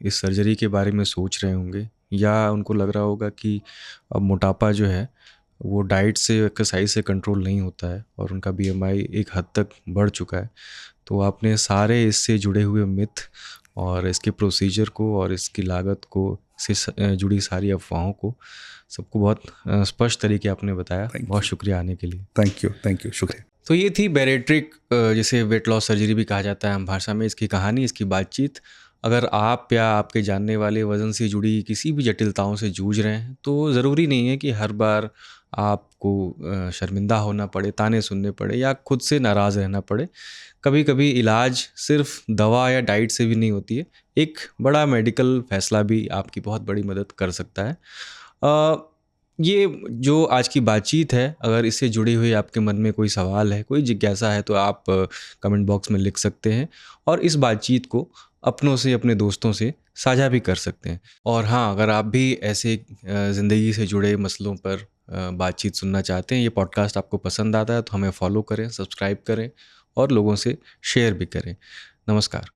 इस सर्जरी के बारे में सोच रहे होंगे या उनको लग रहा होगा कि अब मोटापा जो है वो डाइट से, एक्सरसाइज से कंट्रोल नहीं होता है और उनका बीएमआई एक हद तक बढ़ चुका है, तो आपने सारे इससे जुड़े हुए मिथ और इसके प्रोसीजर को और इसकी लागत को, इससे जुड़ी सारी अफवाहों को, सबको बहुत स्पष्ट तरीके आपने बताया। बहुत शुक्रिया आने के लिए। थैंक यू, शुक्रिया। तो ये थी बैरेट्रिक, जिसे वेट लॉस सर्जरी भी कहा जाता है आम भाषा में, इसकी कहानी, इसकी बातचीत। अगर आप या आपके जानने वाले वज़न से जुड़ी किसी भी जटिलताओं से जूझ रहे हैं तो ज़रूरी नहीं है कि हर बार आपको शर्मिंदा होना पड़े, ताने सुनने पड़े या खुद से नाराज़ रहना पड़े। कभी कभी इलाज सिर्फ दवा या डाइट से भी नहीं होती है, एक बड़ा मेडिकल फैसला भी आपकी बहुत बड़ी मदद कर सकता है। ये जो आज की बातचीत है, अगर इससे जुड़ी हुई आपके मन में कोई सवाल है, कोई जिज्ञासा है, तो आप कमेंट बॉक्स में लिख सकते हैं और इस बातचीत को अपनों से, अपने दोस्तों से साझा भी कर सकते हैं। और हाँ, अगर आप भी ऐसे ज़िंदगी से जुड़े मसलों पर बातचीत सुनना चाहते हैं, ये पॉडकास्ट आपको पसंद आता है, तो हमें फॉलो करें, सब्सक्राइब करें और लोगों से शेयर भी करें। नमस्कार।